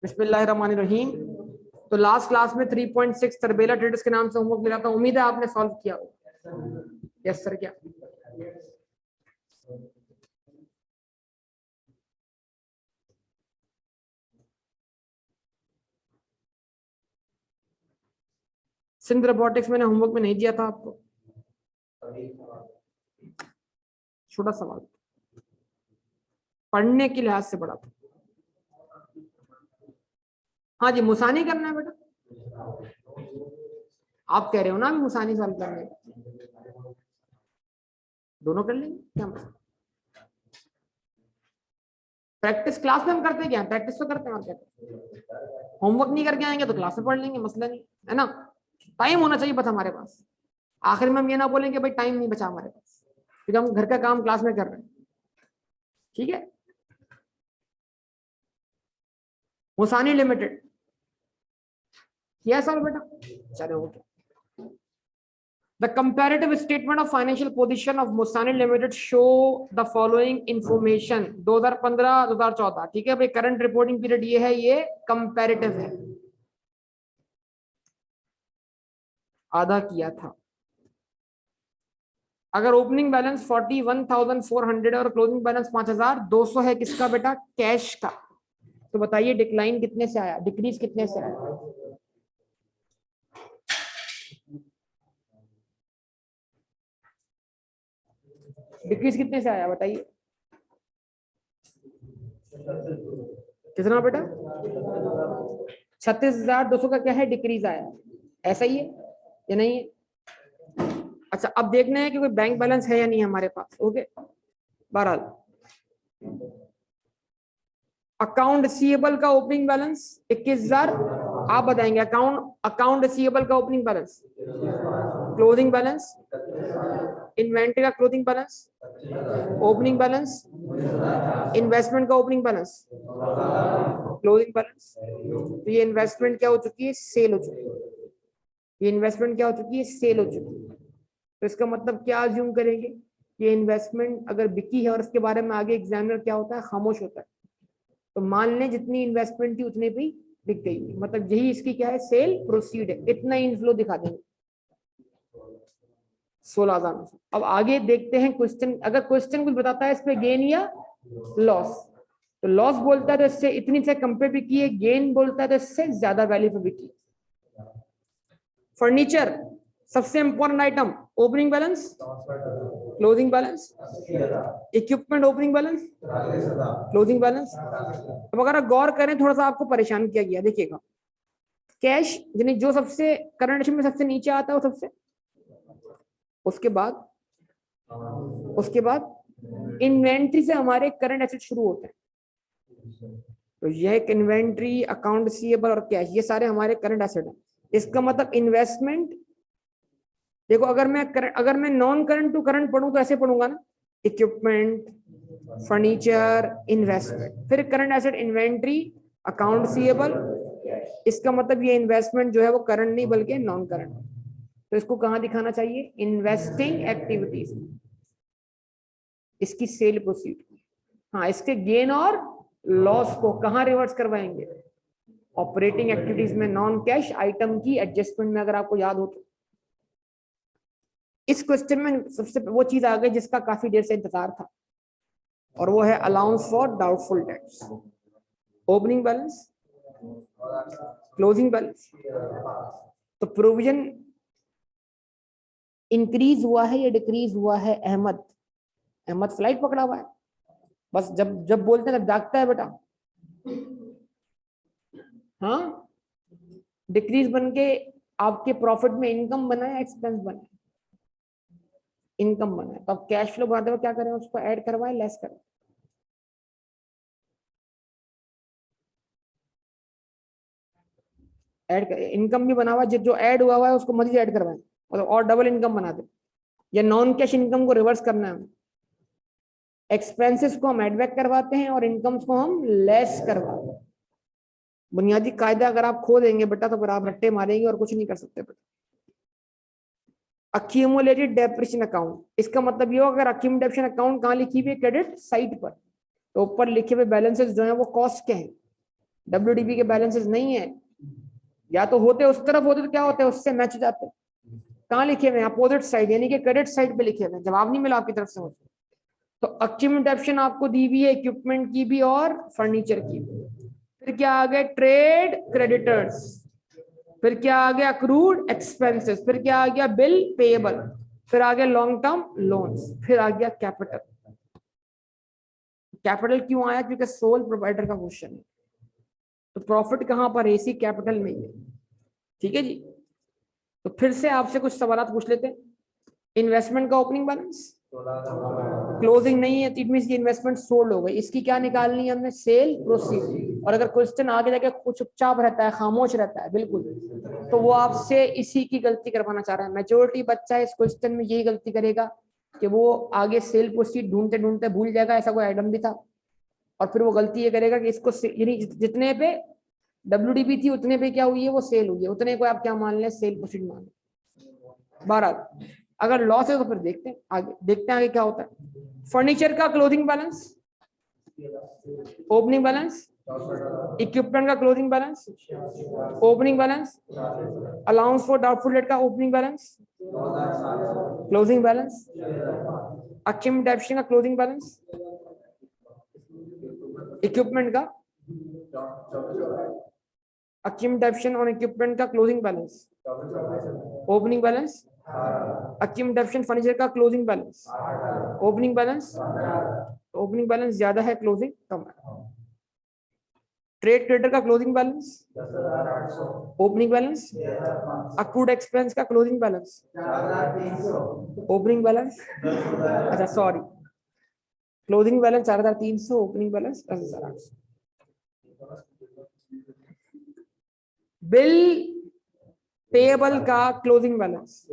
बिस्मिल्लाहिर्रहमानिर्रहीम। तो last class में 3.6 तरबेला ट्रेडर्स के नाम से होमवर्क मिला था, उम्मीद है आपने सॉल्व किया होगा। Yes sir. क्या सिंध रोबोटिक्स मैंने होमवर्क में नहीं दिया था आपको? छोटा सवाल, पढ़ने के लिहाज से पढ़ा था। हाँ जी, मुसानी करना है बेटा। आप कह रहे हो ना अभी मुसानी सॉल्व करने, दोनों कर लेंगे क्या मसला। प्रैक्टिस क्लास में हम करते हैं क्या? प्रैक्टिस तो करते हैं और क्या। होमवर्क नहीं करके आएंगे तो क्लास में पढ़ लेंगे, मसला नहीं है ना। टाइम होना चाहिए बस हमारे पास। आखिर में हम ये ना बोलेंगे भाई टाइम नहीं बचा हमारे पास, क्योंकि हम घर का काम क्लास में कर रहे हैं। ठीक है। मुसानी लिमिटेड किया सर बेटा? चलो okay. The comparative statement of financial position of Musani Limited show the following information 2015-2014। ठीक है भाई, करंट रिपोर्टिंग पीरियड ये है, ये कंपैरेटिव है। आधा किया था। अगर ओपनिंग बैलेंस 41,400 और क्लोजिंग बैलेंस 5,200 है किसका बेटा? कैश का। तो बताइए डिक्लाइन कितने से आया, डिक्रीज कितने से आया? डिक्रीज कितने से आया बताइए? कितना बेटा? 36,200 का क्या है? डिक्रीज आया। ऐसा ही है या नहीं है? अच्छा, अब देखना है कि कोई बैंक बैलेंस है या नहीं हमारे पास। ओके, बहरहाल अकाउंट रिसीवेबल का ओपनिंग बैलेंस 21,000। आप बताएंगे अकाउंट रिसीवेबल का opening balance, closing balance, inventory का closing balance, opening balance, investment का ओपनिंग बैलेंस, क्लोजिंग बैलेंस। तो ये इन्वेस्टमेंट क्या हो चुकी है? सेल हो चुकी है। ये इन्वेस्टमेंट क्या हो चुकी है? सेल हो चुकी है। तो इसका मतलब क्या अज्यूम करेंगे? ये इन्वेस्टमेंट अगर बिकी है और इसके बारे में आगे एग्जामिनर क्या होता है? खामोश होता है। तो मान लें जितनी इन्वेस्टमेंट थी उतने पे बिक गई, मतलब यही इसकी क्या है? सेल प्रोसीड है। इतना इनफ्लो दिखा देंगे 16,000। अब आगे देखते हैं क्वेश्चन। अगर क्वेश्चन कुछ बताता है इस पे गेन या लॉस, तो लॉस बोलता है तो इससे इतनी से कम पे बिकी है, गेन बोलता है तो इससे ज्यादा वैल्यू पे बिकी। फर्नीचर सबसे important item, opening balance, closing balance, equipment opening balance, closing balance. अब अगर आप गौर करें, थोड़ा सा आपको परेशान किया गया, देखिएगा। कैश यानी जो सबसे करंट में सबसे नीचे आता है वो सबसे, उसके बाद इन्वेंट्री से हमारे करंट एसेट शुरू होते हैं। तो यह एक इन्वेंट्री, अकाउंट रिसीवेबल और कैश, ये सारे हमारे करंट एसेट हैं। इसका मतलब इन्वेस्टमेंट, देखो अगर मैं नॉन करंट टू करंट पढ़ूं तो ऐसे पढ़ूंगा ना, इक्विपमेंट, फर्नीचर, इन्वेस्टमेंट, फिर current asset, inventory, account receivable. इसका मतलब ये इन्वेस्टमेंट जो है वो करंट नहीं बल्कि नॉन करंट। तो इसको कहां दिखाना चाहिए? इन्वेस्टिंग एक्टिविटीज, इसकी सेल प्रोसीड। हाँ, इसके गेन और लॉस को कहां रिवर्स करवाएंगे? ऑपरेटिंग एक्टिविटीज में नॉन कैश आइटम की एडजस्टमेंट में, अगर आपको याद हो तो। इस क्वेश्चन में सबसे वो चीज आ गई जिसका काफी देर से इंतजार था, और वो है allowance for doubtful debts. Opening balance, closing balance. तो प्रोविजन इंक्रीज हुआ है या डिक्रीज हुआ है? अहमद फ्लाइट पकड़ा हुआ है, बस जब जब बोलते हैं तब जागता है बेटा। हाँ, डिक्रीज बन के आपके प्रॉफिट में इनकम बना है, एक्सपेंस बना है? इनकम बना है। तो अब कैश फ्लो बनाते हुए क्या करें? उसको ऐड करवाएं, लेस करें? ऐड कर, इनकम भी बना हुआ है, जो ऐड हुआ है उसको मजीद ऐड करवाएं, मतलब और डबल इनकम बना दे। या नॉन कैश इनकम को रिवर्स करना है, एक्सपेंसेस को हम एडबैक करवाते हैं और इनकम्स को हम लेस करवाते हैं। बुनियादी कायदा अगर आप खो देंगे बेटा तो फिर आप रट्टे मारेंगे और कुछ नहीं कर सकते बेटा। अक्यूमुलेटेड डेप्रिसिएशन अकाउंट, इसका मतलब ये हो अगर अक्यूमुलेशन अकाउंट कहाँ लिखी हुई है? क्रेडिट साइड पर, तो ऊपर लिखे हुए बैलेंसेस जो है वो कॉस्ट के हैं, WDB के बैलेंसेस नहीं है, या तो होते उस तरफ होते तो क्या होते हैं, उससे मैच हो जाते हैं। कहाँ लिखे हुए हैं, अपोजिट साइड, यानी कि क्रेडिट साइड पे लिखे हुए हैं। जवाब नहीं मिला आपकी तरफ से मुझे। तो अक्यूमुलेशन आपको दी हुई है इक्विपमेंट की भी और फर्नीचर की भी। फिर क्या आ गया, ट्रेड क्रेडिटर्स, फिर क्या आ गया, अक्रूड एक्सपेंसेस, फिर क्या आ गया, बिल पेएबल, फिर आ गया लॉन्ग टर्म लोन्स, फिर आ गया कैपिटल। कैपिटल क्यों आया, क्योंकि सोल प्रोवाइडर का क्वेश्चन है, तो प्रॉफिट कहां पर है, इसी कैपिटल में ही है। ठीक है जी। तो फिर से आपसे कुछ सवाल पूछ लेते हैं। इन्वेस्टमेंट का ओपनिंग बैलेंस क्लोजिंग नहीं है, तो इट मींस ये इन्वेस्टमेंट सोल्ड हो गई, इसकी क्या निकालनी है हमने, सेल प्रोसीड। और अगर क्वेश्चन आगे जाके कुछ चुपचाप रहता है, खामोश रहता है बिल्कुल, तो वो आपसे इसी की गलती करवाना चाह रहा है। मेजोरिटी बच्चा इस क्वेश्चन में यही गलती करेगा कि वो आगे सेल प्रोसीड ढूंढते ढूंढते भूल जाएगा, ऐसा कोई आइटम भी था, और फिर वो गलती ये करेगा कि इसको यानी जितने पे WDB थी उतने पे क्या हुई है, वो सेल हुई है, उतने को आप क्या मान लें, सेल प्रोसीड मान लें। 12 अगर लॉस है तो फिर देखते हैं आगे, आगे क्या होता है। फर्नीचर का closing balance, opening balance, equipment का closing balance, opening balance, allowance for doubtful debt का opening balance, closing balance, accumulation का क्लोजिंग बैलेंस, इक्विपमेंट का अक्यूमुलेशन और इक्विपमेंट का closing balance, opening balance, accumulation furniture का closing balance, opening balance, opening balance ज्यादा है, closing कम है। ट्रेड क्रेडिटर का closing balance, opening balance, accrued expense का क्लोजिंग बैलेंस, ओपनिंग बैलेंस, अच्छा sorry, closing balance 4300, opening balance 10,800। Bill payable का closing balance,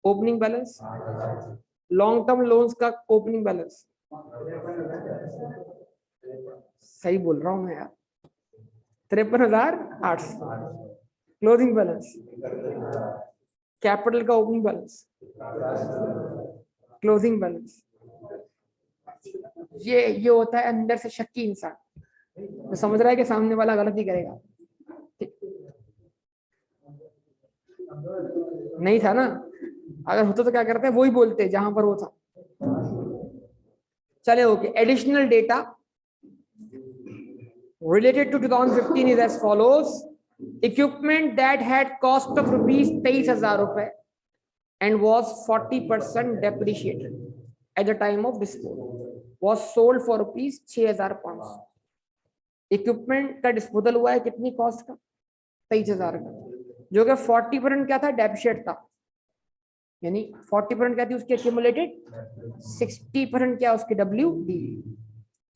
opening balance, long term loans का opening balance, सही बोल रहा हूं मैं यार, 53,800। क्लोजिंग बैलेंस, कैपिटल का ओपनिंग बैलेंस, क्लोजिंग बैलेंस। ये होता है अंदर से शक्की इंसान, तो समझ रहा है कि सामने वाला गलत ही करेगा। नहीं था ना, अगर होता तो क्या करते हैं, वही बोलते जहां पर वो था। चले okay, additional data related to 2015 is as follows. Equipment that had cost of rupees 23,000 रुपए and was 40% depreciated at the time of disposal was sold for rupees 6,500। Equipment का डिस्पोजल हुआ है कितनी कॉस्ट का, 23,000 का, जो कि 40% क्या था, डेप्रिशिएट था, यानी 40% क्या थी उसकी एक्यूमुलेटेड, 60% क्या उसकी WDB।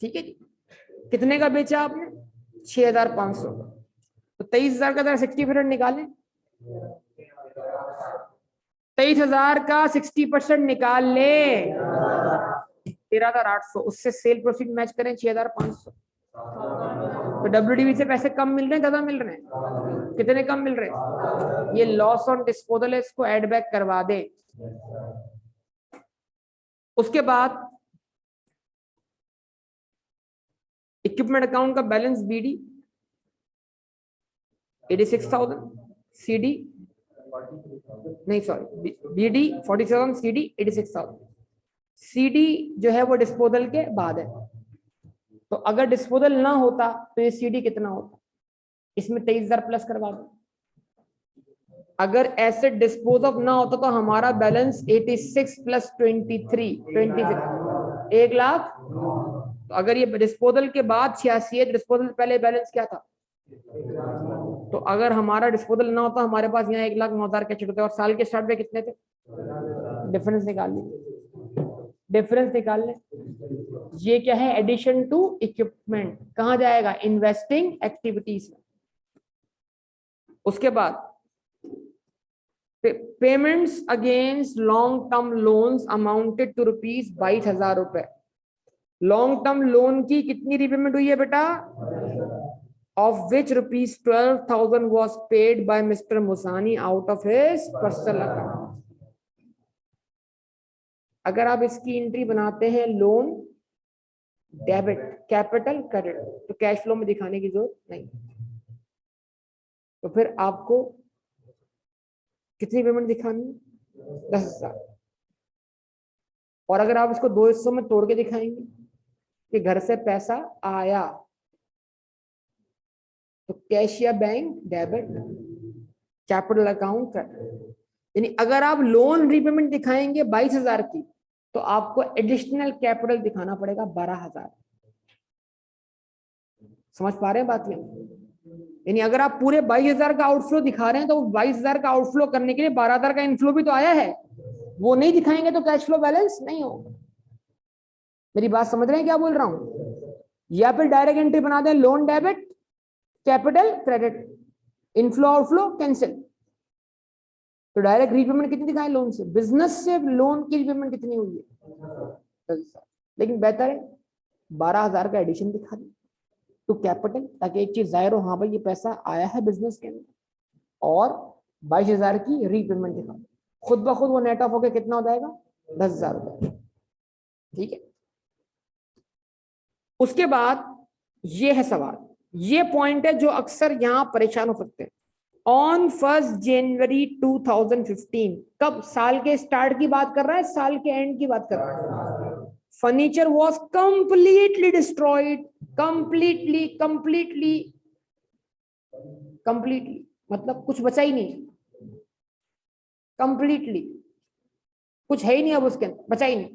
ठीक है जी। कितने का बेचा आपने, 6,500, तो 23,000 का 60% निकालें, 23,000 का 60% निकाल ले, 13,800, उससे सेल प्रोसीड मैच करें 6,500, तो WDB से पैसे कम मिल रहे हैं, ज्यादा मिल रहे हैं, कितने कम मिल रहे हैं, ये लॉस ऑन डिस्पोजल है, इसको एड बैक करवा दे। उसके बाद इक्विपमेंट अकाउंट का बैलेंस BD 86,000, CD नहीं सॉरी, BD 47,000, CD 86,000। CD जो है वो डिस्पोजल के बाद है, तो अगर डिस्पोजल ना होता तो ये CD कितना होता, इसमें 23,000 प्लस करवा दो। अगर एसेट डिस्पोज ऑफ ना होता तो हमारा बैलेंस 86 प्लस 23 26 1 लाख। तो अगर ये डिस्पोजल के बाद 86 है, डिस्पोजल पहले बैलेंस क्या था, तो अगर हमारा डिस्पोजल ना होता हमारे पास यहाँ 1,09,000 कैश होते, और साल के स्टार्ट में कितने थे, डिफरेंस निकाल लें, डिफरेंस निकाल लें। ये क्या है, एडिशन टू इक्विपमेंट, कहां जाएगा, इन्वेस्टिंग एक्टिविटीज में। उसके बाद payments against long term loans amounted to rupees 22,000 रुपए। लॉन्ग टर्म लोन की कितनी रिपेमेंट हुई है बेटा, of which rupees 12,000 was paid by Mr. Musani out of his personal account। अगर आप इसकी एंट्री बनाते हैं लोन डेबिट, कैपिटल क्रेडिट, तो कैश फ्लो में दिखाने की जरूरत नहीं। तो फिर आपको कितनी पेमेंट दिखानी है? 10,000। और अगर आप इसको दो हिस्सों में तोड़ के दिखाएंगे कि घर से पैसा आया, तो कैश या bank debit, capital account credit. यानी अगर आप लोन रीपेमेंट दिखाएंगे 22,000 की, तो आपको एडिशनल कैपिटल दिखाना पड़ेगा 12,000। समझ पा रहे हैं बात? यानी अगर आप पूरे 22,000 का आउटफ्लो दिखा रहे हैं, तो 22,000 का आउटफ्लो करने के लिए 12,000 का इनफ्लो भी तो आया है, वो नहीं दिखाएंगे तो कैश फ्लो बैलेंस नहीं होगा। मेरी बात समझ रहे हैं क्या बोल रहा हूं? या फिर डायरेक्ट एंट्री बना दें, loan debit, capital credit, inflow outflow cancel. तो डायरेक्ट रीपेमेंट कितनी दिखाएं लोन से? बिजनेस से लोन की रीपेमेंट कितनी हुई है? लेकिन बेहतर है 12,000 का एडिशन दिखा दें टू कैपिटल, ताकि एक चीज जाहिर हो, हाँ भाई ये पैसा आया है बिजनेस के अंदर, और 22,000 की रीपेमेंट दिखा दो। खुद ब खुद वो नेट ऑफ होकर कितना हो जाएगा? 10,000 रुपए। ठीक है। उसके बाद ये है सवाल, ये पॉइंट है जो अक्सर यहां परेशान हो सकते हैं। ऑन 1 जनवरी 2015, कब? साल के स्टार्ट की बात कर रहा है, साल के एंड की बात कर रहा है। Furniture was completely destroyed, completely मतलब कुछ बचा ही नहीं, कंप्लीटली कुछ है ही नहीं, अब उसके अंदर बचा ही नहीं।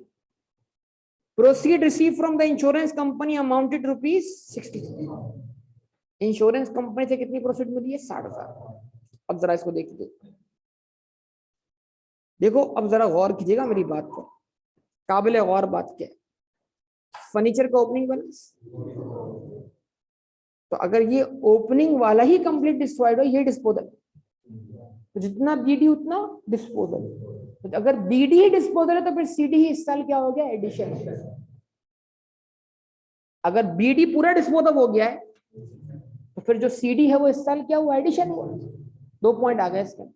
Proceed receive from the insurance company amounted ₹60,000। Insurance company से कितनी प्रोसीड मिली है? 60,000। अब जरा इसको देखिए, देखो अब जरा गौर कीजिएगा मेरी बात पर, काबिल गौर बात क्या है। फर्नीचर का ओपनिंग बैलेंस, तो अगर ये ओपनिंग वाला ही कंप्लीट डिस्ट्रॉयड हो, ये डिस्पोजल, तो जितना बीडी उतना डिस्पोजल। तो अगर बीडी ही डिस्पोजल है, तो फिर सीडी ही इस साल क्या हो गया? एडिशन। अगर बीडी पूरा डिस्पोजल हो गया है, तो फिर जो सीडी है वो इस साल क्या हुआ? एडिशन हुआ। 2 पॉइंट आ गए इसके अंदर।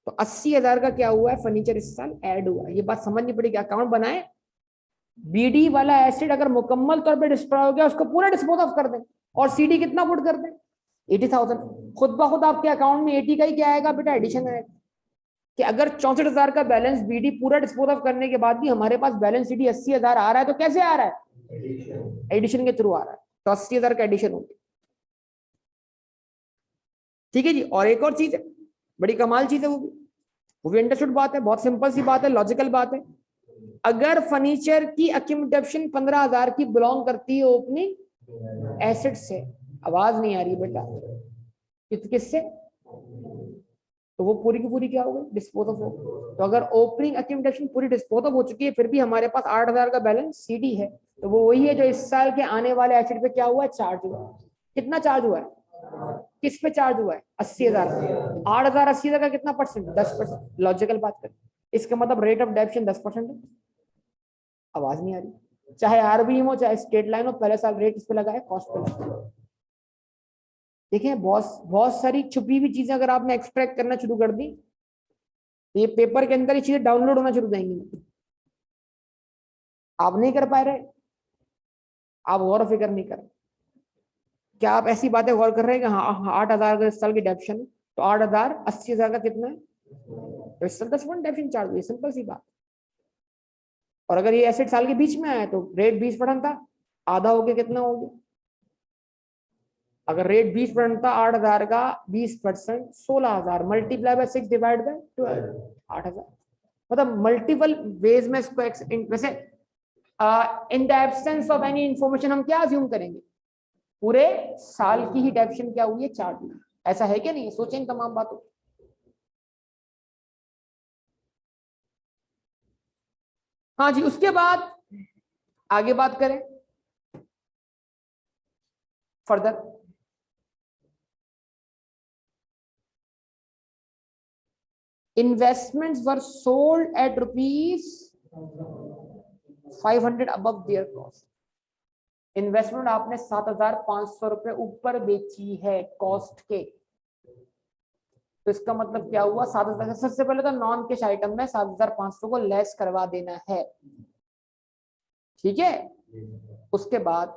तो 80,000 का क्या हुआ है? फर्नीचर इस साल ऐड हुआ। ये बात समझनी पड़ेगी। अकाउंट बनाए, बीडी वाला एसेट अगर मुकम्मल तौर पे डिस्ट्रॉय हो गया, उसको पूरा डिस्पोज ऑफ कर दें, और सीडी कितना पुट कर दें? 80,000। खुद ब खुद आपके अकाउंट में 80 का ही क्या आएगा बेटा? एडिशन आएगा। कि अगर 64,000 का बैलेंस बीडी पूरा डिस्पोज ऑफ करने के बाद भी हमारे पास बैलेंस सीडी 80,000 आ रहा है, तो कैसे आ रहा है? एडिशन के थ्रू आ रहा है। तो 80,000 का एडिशन होगी। ठीक है जी। और एक और चीज है, बड़ी कमाल चीज है, वो भी अंडरस्टूड बात है, बहुत सिंपल सी बात है, लॉजिकल बात है। अगर फर्नीचर की अक्यूमुलेशन 15,000 की बिलोंग करती है ओपनिंग एसेट से, आवाज नहीं आ रही बेटा, किससे? तो वो पूरी की पूरी क्या हो गई? डिस्पोज ऑफ हो। तो अगर ओपनिंग अक्यूमुलेशन पूरी डिस्पोज ऑफ हो चुकी है, फिर भी हमारे पास 8,000 का बैलेंस सीडी है, तो वो वही है जो इस साल के आने वाले एसेट पे क्या हुआ है? चार्ज हुआ। कितना चार्ज हुआ है? किस पे चार्ज हुआ है? 80,000। 8,000 80,000 का कितना परसेंट? 10%। लॉजिकल बात करें, इसका मतलब रेट ऑफ डेप्शन 10% है। आवाज नहीं आ रही? चाहे आरबीएम हो चाहे स्टेट लाइन हो, पहले साल रेट इस पे लगा है, कॉस्ट पे लगा है। देखिए बहुत सारी छुपी हुई चीजें अगर आपने एक्सट्रैक्ट करना शुरू कर दी, तो ये पेपर के अंदर ये चीजें डाउनलोड होना शुरू हो जाएंगी। आप नहीं कर पा रहे, आप गौर फिक्र नहीं कर रहे। क्या आप ऐसी बातें गौर कर रहे हैं कि हाँ 8,000 साल की डेप्शन, तो 8,000 80,000 का कितना है? तो 10% डेप्शन चार्ज हुई, सिंपल सी बात। और अगर ये एसेट साल के बीच में आया, तो रेट 20% था, आधा हो गया, कितना हो गया? अगर रेट 20% था, 8,000 का 20% 16,000 मल्टीप्लाई बाय 6 डिवाइड बाय 12, 8,000। मतलब मल्टीपल वेज में इसको वैसे in the absence of any information हम क्या अज्यूम करेंगे? पूरे साल की ही डेप्शन क्या हुई है? चार्ज हुई। ऐसा है क्या? नहीं? सोचें इन तमाम बातों। हाँ जी। उसके बाद आगे बात करें further, investments were sold at ₹500 above their cost। Investment आपने 7,500 रुपए ऊपर बेची है कॉस्ट के, तो इसका मतलब क्या हुआ? 7,000। सबसे पहले तो नॉन कैश आइटम में 7,500 को लेस करवा देना है। ठीक है। उसके बाद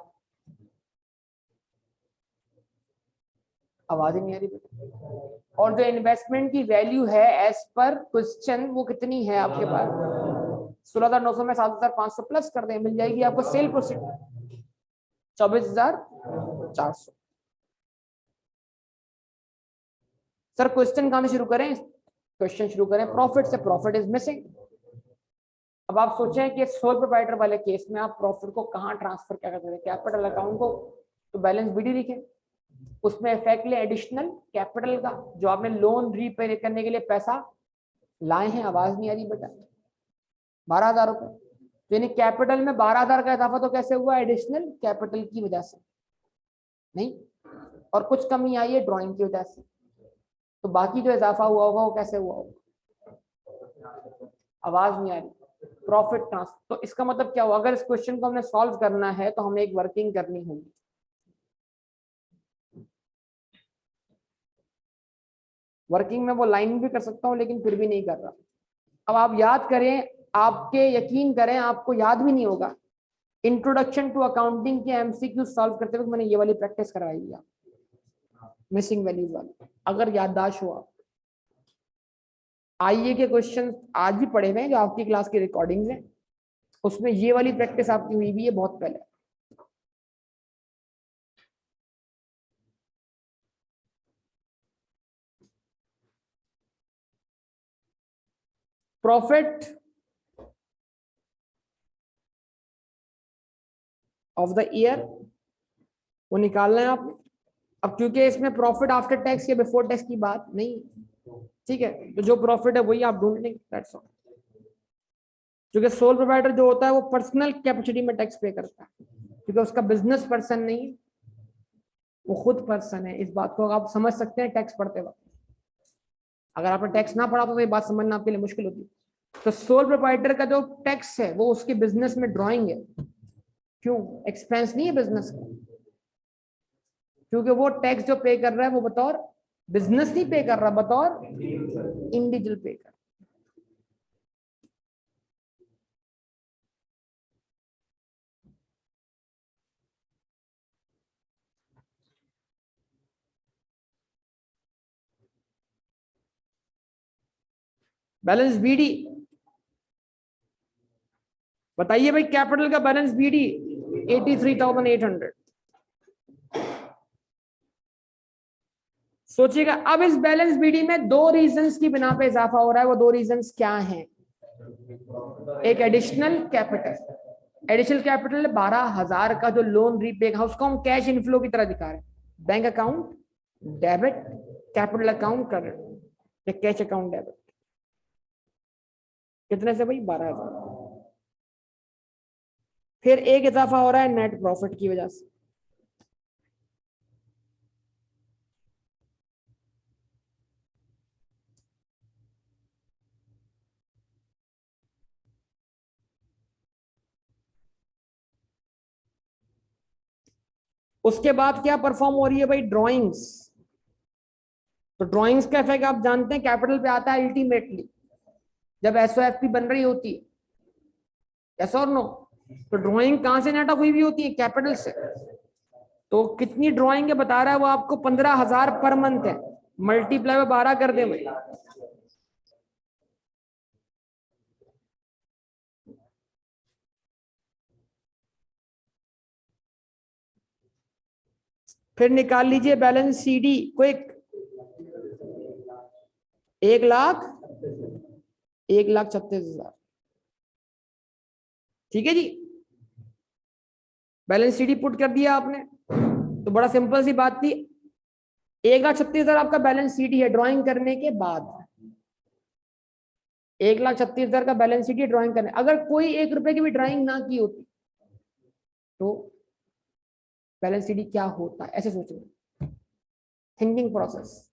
आवाज ही नहीं आ रही बेटा। और जो इन्वेस्टमेंट की वैल्यू है एज पर क्वेश्चन वो कितनी है आपके पास 16,900 में 7,500 प्लस कर दें, मिल जाएगी आपको सेल प्रोसीड 24,400। सर क्वेश्चन कहां से शुरू करें? क्वेश्चन शुरू करें प्रॉफिट से। Profit is missing. अब आप सोचें कि सोल प्रोप्राइटर वाले केस में आप प्रॉफिट को कहां ट्रांसफर क्या करते हैं? कैपिटल अकाउंट को, तो बैलेंस बीडी लिखें, उसमें इफेक्ट ले एडिशनल कैपिटल का जो आपने लोन रीपे करने के लिए पैसा लाए हैं। आवाज नहीं आ रही बेटा। 12,000 रुपए, यानी कैपिटल में 12,000 का इजाफा तो कैसे हुआ? एडिशनल कैपिटल की वजह से नहीं, और कुछ कमी आई है ड्राइंग की वजह से। तो बाकी जो इजाफा हुआ होगा वो कैसे हुआ होगा? आवाज नहीं आ रही। Profit transfer. तो इसका मतलब क्या हुआ? अगर इस क्वेश्चन को हमने सॉल्व करना है तो हमें एक वर्किंग करनी होगी। वर्किंग में वो लाइन भी कर सकता हूं लेकिन फिर भी नहीं कर रहा। अब आप याद करें, आपके यकीन करें आपको याद भी नहीं होगा। इंट्रोडक्शन टू अकाउंटिंग के एमसीक्यू सॉल्व करते वक्त मैंने ये वाली प्रैक्टिस करवाई है, मिसिंग वैल्यूज वाली। अगर याददाश्त हो आप, आईए के क्वेश्चन आज भी पढ़े हुए हैं जो आपकी क्लास की रिकॉर्डिंग है, उसमें ये वाली प्रैक्टिस आपकी हुई भी है बहुत पहले। प्रॉफिट ऑफ द ईयर वो निकालना है आपने। अब क्योंकि इसमें प्रॉफिट आफ्टर टैक्स या बिफोर टैक्स की बात नहीं, ठीक है, तो जो प्रॉफिट है वही आप ढूंढ लेंगे, दैट्स ऑल। क्योंकि सोल प्रोप्राइटर जो होता है वो पर्सनल कैपेसिटी में टैक्स पे करता है, क्योंकि उसका बिजनेस पर्सन नहीं, वो खुद पर्सन है। इस बात को आप समझ सकते हैं टैक्स पढ़ते वक्त। अगर आपने टैक्स ना पढ़ा तो ये बात समझना आपके लिए मुश्किल होती है। तो सोल प्रोप्राइटर का जो टैक्स है वो उसके बिजनेस में ड्रॉइंग है। क्यों? एक्सपेंस नहीं है बिजनेस का, क्योंकि वो टैक्स जो पे कर रहा है वो बतौर बिजनेस नहीं पे कर रहा, बतौर इंडिविजुअल पे कर रहा। बैलेंस बीडी बताइए भाई, कैपिटल का बैलेंस बीडी 83,800। सोचिएगा, अब इस बैलेंस बीडी में दो रीजंस की बिना पे इजाफा हो रहा है। वो दो रीजंस क्या हैं? एक एडिशनल कैपिटल। एडिशनल कैपिटल 12,000 का जो लोन रीपे का उसको हम कैश इनफ्लो की तरह दिखा रहे हैं। Bank account debit, capital account credit, cash account debit. कितने से भाई? 12,000। फिर एक इजाफा हो रहा है नेट प्रॉफिट की वजह से। उसके बाद क्या परफॉर्म हो रही है भाई? ड्राइंग्स। तो ड्राइंग्स का इफेक्ट आप जानते हैं कैपिटल पे आता है अल्टीमेटली जब एसओएफपी बन रही होती है, यस और नो? तो ड्राइंग कहां से नेट हुई भी होती है? कैपिटल से। तो कितनी ड्राइंग है बता रहा है वो आपको? 15,000 पर मंथ है। मल्टीप्लाई में 12 कर दे भाई। फिर निकाल लीजिए बैलेंस सीडी क्विक। 1,36,000। ठीक है जी, बैलेंस सीडी पुट कर दिया आपने। तो बड़ा सिंपल सी बात थी। 1,36,000 आपका बैलेंस सीडी है ड्राइंग करने के बाद। 1,36,000 का बैलेंस सीडी ड्राइंग करने, अगर कोई 1 रुपए की भी ड्राइंग ना की होती तो बैलेंस सीडी क्या होता है? ऐसे सोचना, थिंकिंग प्रोसेस।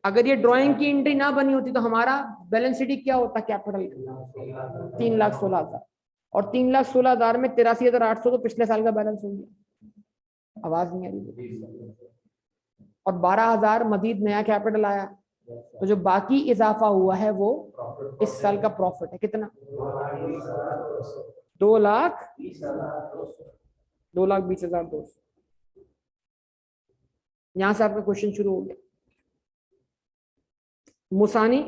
अगर ये ड्राइंग की एंट्री ना बनी होती तो हमारा बैलेंस सीडी क्या होता? कैपिटल 3,16,000। और 3,16,000 में 83,800 तो पिछले साल का बैलेंस हो गया। आवाज नहीं आ रही। और 12,000 मजीद नया कैपिटल आया, तो जो बाकी इजाफा हुआ है वो इस साल का प्रॉफिट है। कितना? 2,20,200। यहां से आपका क्वेश्चन शुरू हो गया। मुसानी,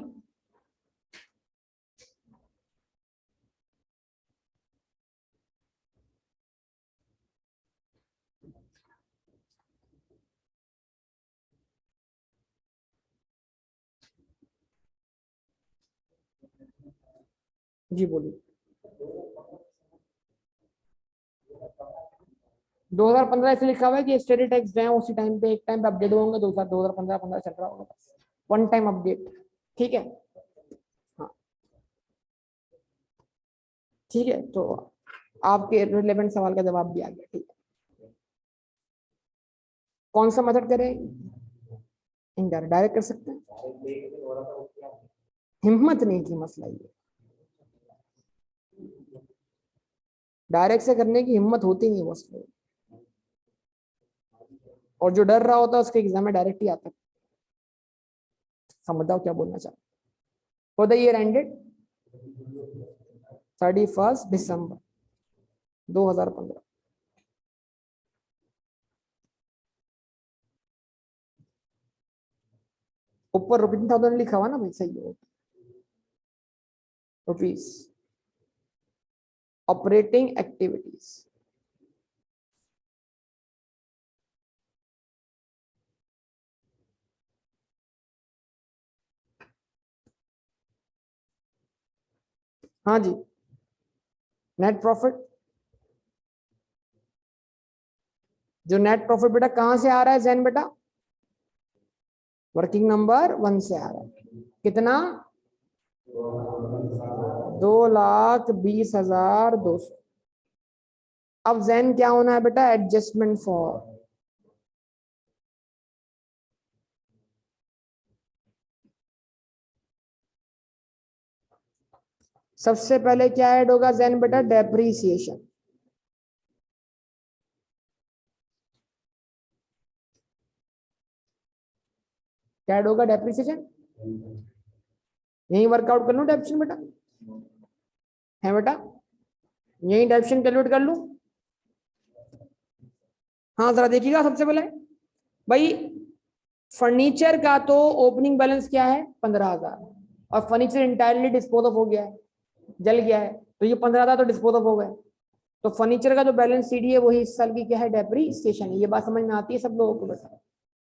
जी बोलिए। 2015 ऐसे लिखा हुआ है कि स्टेडी टैक्स जो है उसी टाइम पे एक टाइम पे अपडेट होंगे। 2015 चल रहा होगा, वन टाइम अपडेट। ठीक है, हाँ ठीक है। तो आपके रिलेवेंट सवाल का जवाब भी आ गया। ठीक है, कौन सा मेथड करें? इनडायरेक्ट, डायरेक्ट कर सकते हैं। हिम्मत नहीं थी, मसला ये डायरेक्ट से करने की हिम्मत होती नहीं मसले। और जो डर रहा होता है उसके एग्जाम में डायरेक्ट ही आता है। समझ जाओ क्या बोलना चाहते। फॉर द ईयर एंडेड 31 दिसंबर 2015। ऊपर ₹15,000 लिखा हुआ ना भाई, सही है। रुपीज ऑपरेटिंग एक्टिविटीज, हाँ जी। नेट प्रॉफिट, जो नेट प्रॉफिट बेटा कहां से आ रहा है जैन बेटा? वर्किंग नंबर 1 से आ रहा है। कितना? 2,20,200। अब जैन क्या होना है बेटा? एडजस्टमेंट फॉर, सबसे पहले क्या ऐड होगा जैन बेटा? डेप्रीसिएशन। क्या ऐड होगा? डेप्रीसिएशन। यही वर्कआउट कर लूं डेप्रिसिएशन बेटा? है बेटा, यही डेप्रिसिएशन कैलकुलेट कर लूं? हाँ जरा देखिएगा सबसे पहले भाई, फर्नीचर का तो ओपनिंग बैलेंस क्या है? 15,000। और फर्नीचर इंटायरली डिस्पोज ऑफ हो गया है, जल गया है, तो ये 15,000 तो डिस्पोज ऑफ हो गए। तो फर्नीचर का जो बैलेंस सीडी है वही इस साल की क्या है? डेप्रीसिएशन। ये बात समझ में आती है सब लोगों को बेटा?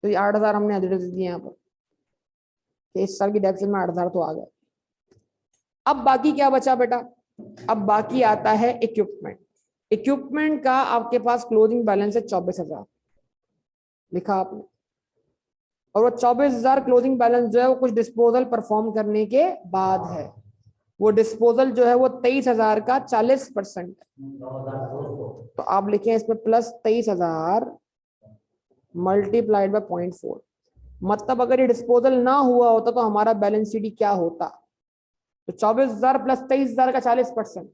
तो ये 8,000 हमने एडिट दिए यहाँ पर, कि इस साल की डेप्रिसिएशन में 8,000 तो आ गए। अब बाकी क्या बचा बेटा? अब बाकी आता है इक्विपमेंट। इक्विपमेंट का आपके पास क्लोजिंग बैलेंस है 24,000 लिखा आपने, और वो 24,000 क्लोजिंग बैलेंस जो है वो कुछ डिस्पोजल परफॉर्म करने के बाद है। वो डिस्पोजल जो है वो 23,000 का 40% है। तो आप लिखें इसमें प्लस 23,000 मल्टीप्लाइड बाय 0.4। मतलब अगर ये डिस्पोजल ना हुआ होता तो हमारा बैलेंस शीट क्या होता? तो 24,000 प्लस 23,000 का 40%,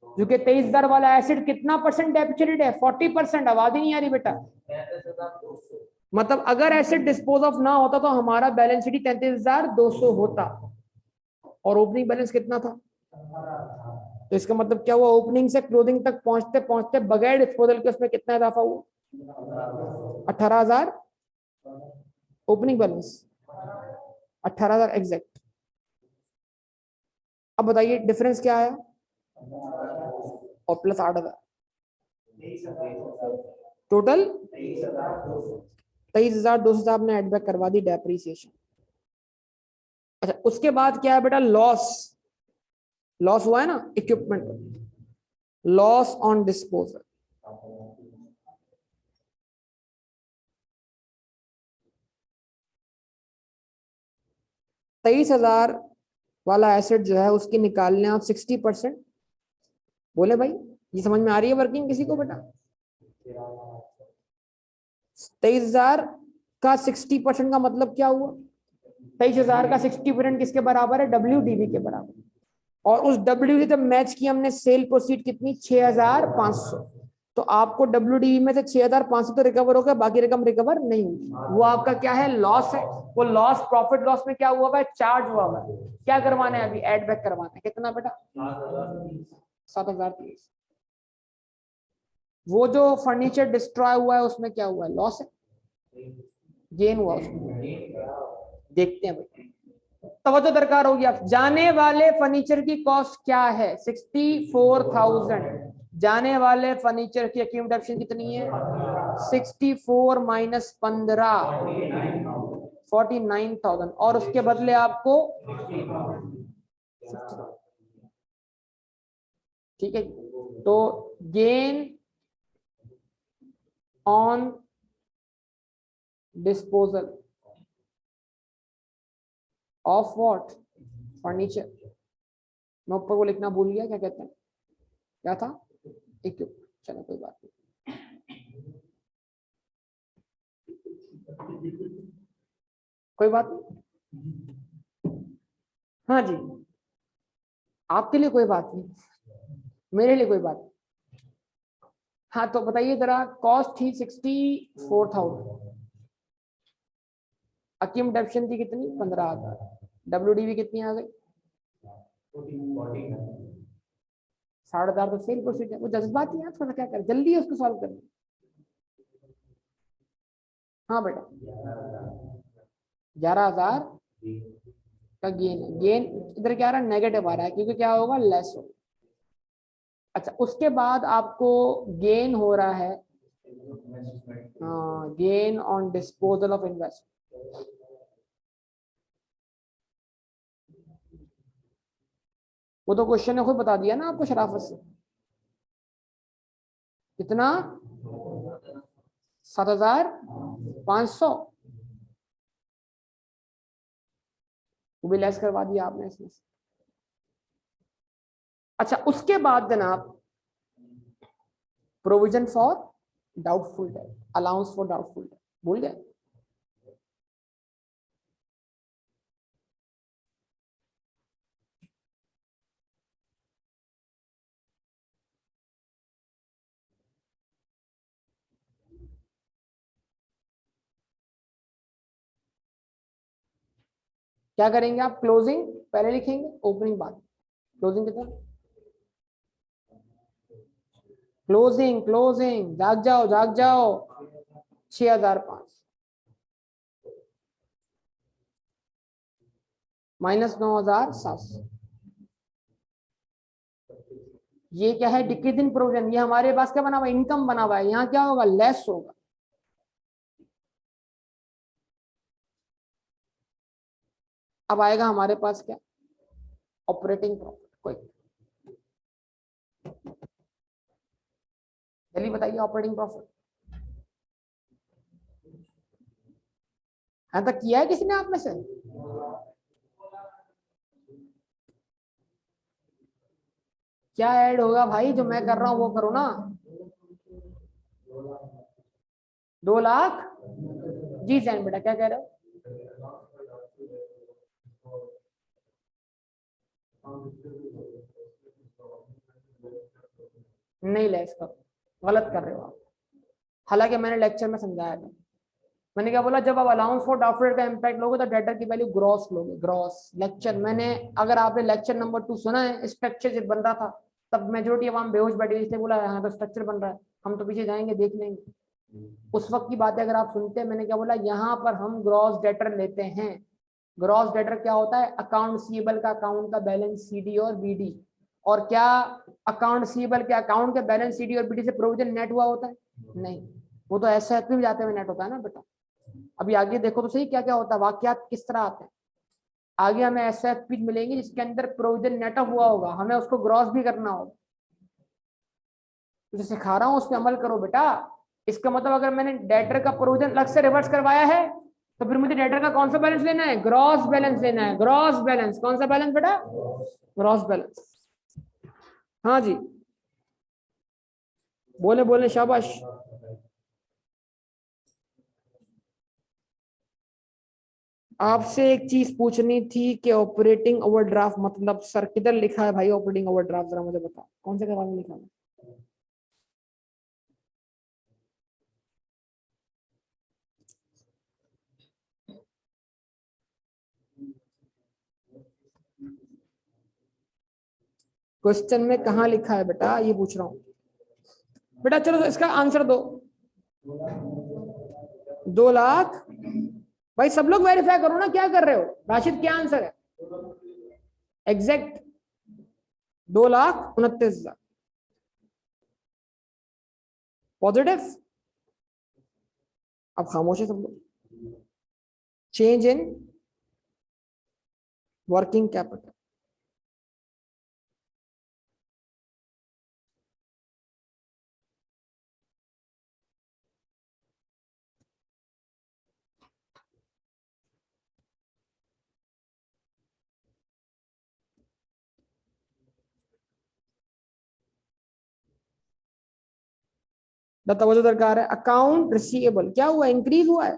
जो कि 23,000 वाला एसिड कितना परसेंट डेप्रिसिएटेड है? 40%। आवाज ही नहीं आ रही बेटा? मतलब अगर एसिड डिस्पोज ऑफ ना होता तो हमारा बैलेंस शीट 33,200 होता, और ओपनिंग बैलेंस कितना था? तो इसका मतलब क्या हुआ? ओपनिंग से क्लोजिंग तक पहुंचते पहुंचते बगैर डिस्पोजल के उसमें कितना इजाफा हुआ? 18,000 ओपनिंग बैलेंस, 18,000 एग्जैक्ट। अब बताइए डिफरेंस क्या है? और प्लस 8,000, टोटल 23,200 से आपने एडबैक करवा दी डेप्रीसिएशन। अच्छा, उसके बाद क्या है बेटा? लॉस। लॉस हुआ है ना इक्विपमेंट, लॉस ऑन डिस्पोजल। तेईस हजार वाला एसेट जो है उसकी निकालने आप 60%। बोले भाई ये समझ में आ रही है वर्किंग किसी को बेटा? 23,000 का 60% का मतलब क्या हुआ? 23,000 का 60% किसके बराबर है? WDV के बराबर। और उस WDV से मैच की हमने सेल प्रोसीड कितनी? 6,500। तो आपको WDV में से 6,500 तो रिकवर हो गया, बाकी रकम रिकवर नहीं हुई। वो आपका क्या है? लॉस है। वो लॉस प्रॉफिट लॉस में क्या हुआ है? चार्ज हुआ है। क्या करवाना है अभी? एड बैक करवाना है। कितना बेटा? 7,023। वो जो फर्नीचर डिस्ट्रॉय हुआ है उसमें क्या हुआ है? लॉस है, गेन हुआ उसमें? देखते हैं भाई, तवज्जो दरकार होगी। आप जाने वाले फर्नीचर की कॉस्ट क्या है? 64,000। जाने वाले फर्नीचर की एक्यूमुलेटेड ऑप्शन कितनी है? 64 माइनस 15, 49,000, और उसके बदले आपको, ठीक है। तो gain on disposal of what? Furniture. मैं ऊपर वो लिखना भूल गया, क्या कहते हैं, क्या था? एक, चलो कोई बात नहीं, कोई बात नहीं। हाँ जी, आपके लिए कोई बात नहीं, मेरे लिए कोई बात नहीं। हाँ तो बताइए जरा, कॉस्ट थी 64,000, अकीम डेप्शन थी कितनी? 15,000, WDV कितनी आ गई? 8,500। तो सेल प्रोसीड है, वो जज्बाती है, थोड़ा क्या कर, जल्दी है उसको सॉल्व करना। हाँ बेटा, 11,000 का गेन है। गेन इधर क्या आ रहा है? नेगेटिव आ रहा है, क्योंकि क्या होगा? लेस होगा। अच्छा, उसके बाद आपको गेन हो रहा है, gain on disposal of investment. वो तो क्वेश्चन ने खुद बता दिया ना आपको शराफत से। कितना? 7,500। वो भी लेस करवा दिया आपने इसमें से। अच्छा, उसके बाद जनाब, provision for doubtful date, allowance for doubtful date, भूल गए? क्या करेंगे आप? क्लोजिंग पहले लिखेंगे, ओपनिंग बाद। क्लोजिंग कितना? क्लोजिंग, क्लोजिंग, जाग जाओ जाग जाओ, 6,500 माइनस 9,700। ये क्या है? Decreasing provision. ये हमारे पास क्या बना हुआ है? इनकम बना हुआ है। यहाँ क्या होगा? लेस होगा। अब आएगा हमारे पास क्या? Operating profit. कोई जल्दी बताइए, ऑपरेटिंग प्रॉफिट यहां तक किया है किसी ने आप में से? क्या ऐड होगा भाई? जो मैं कर रहा हूं वो करो ना। 2 लाख। जी जैन बेटा, क्या कह रहे हो? नहीं लेस करो, गलत कर रहे हो आप। हालांकि मैंने लेक्चर में समझाया था। मैंने क्या बोला? जब आप अलाउंस फॉर डॉक्टरेट का इम्पैक्ट लोगे तो डेटर की वैल्यू ग्रॉस लोगे, ग्रॉस। लेक्चर मैंने, अगर आपने लेक्चर नंबर 2 सुना है, स्ट्रक्चर जब बन रहा था तब मेजोरिटी अवाम बेहोश बैठी हुई, इसलिए बोला यहाँ तो स्ट्रक्चर बन रहा है, हम तो पीछे जाएंगे देख लेंगे। उस वक्त की बातें अगर आप सुनते हैं, मैंने क्या बोला? यहाँ पर हम ग्रॉस डेटर लेते हैं। ग्रॉस डेटर क्या होता है? अकाउंट सीएबल का अकाउंट का बैलेंस सीडी और बीडी। और क्या अकाउंट सीएबल के अकाउंट के बैलेंस सीडी और बीडी से प्रोविजन नेट हुआ होता है? नहीं, वो तो ऐसे में जाते हुए नेट होता है ना बेटा। अभी आगे देखो तो सही क्या क्या होता है, वाकयात किस तरह आते हैं। आगे हमें ऐसे मिलेंगे जिसके अंदर प्रोविजन नेट हुआ होगा, हमें उसको ग्रॉस भी करना होगा। जो सिखा रहा हूं उस पर अमल करो बेटा। इसका मतलब अगर मैंने डेटर का प्रोविजन अलग से रिवर्स करवाया है, तो फिर मुझे डेटर का कौन सा बैलेंस लेना है? ग्रॉस बैलेंस लेना है। ग्रॉस बैलेंस कौन सा बैलेंस बेटा? Gross balance. हाँ जी, बोले बोले, शाबाश। आपसे एक चीज पूछनी थी कि ऑपरेटिंग ओवरड्राफ्ट मतलब सर किधर लिखा है भाई? ऑपरेटिंग ओवरड्राफ्ट जरा मुझे बताओ, कौन से कागज में लिखा है? क्वेश्चन में कहाँ लिखा है बेटा, ये पूछ रहा हूँ बेटा। चलो तो इसका आंसर दो। 2 लाख। भाई सब लोग वेरीफाई करो ना, क्या कर रहे हो? राशिद क्या आंसर है एग्जैक्ट? 2,29,000 पॉजिटिव। अब खामोश है सब लोग। Change in working capital. तवज्जो दरकार है। अकाउंट रिसीवेबल क्या हुआ, इंक्रीज हुआ है।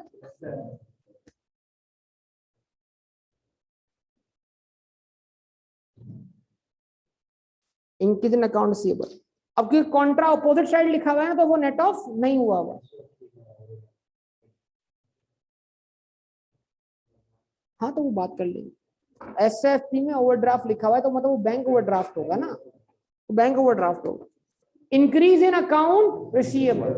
Increase in account receivable. अब क्योंकि कॉन्ट्रा अपोजिट साइड लिखा हुआ है ना, तो वो नेट ऑफ नहीं हुआ हुआ। हाँ तो वो बात कर लेंगे। एसएफपी में ओवरड्राफ्ट लिखा हुआ है तो मतलब वो बैंक ओवरड्राफ्ट होगा ना, तो बैंक ओवरड्राफ्ट होगा। Increase in account receivable.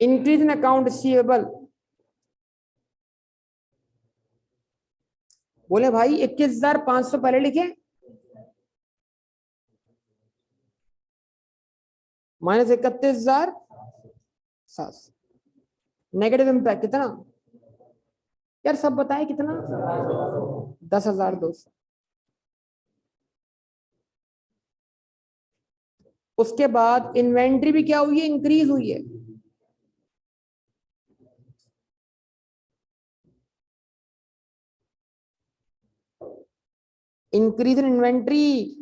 Increase in account receivable. बोले भाई 21,500 पहले लिखे, -31,700। नेगेटिव इम्पैक्ट कितना यार, सब बताए कितना? 10,200। उसके बाद इन्वेंट्री भी क्या हुई है, इंक्रीज हुई है। Increase in inventory.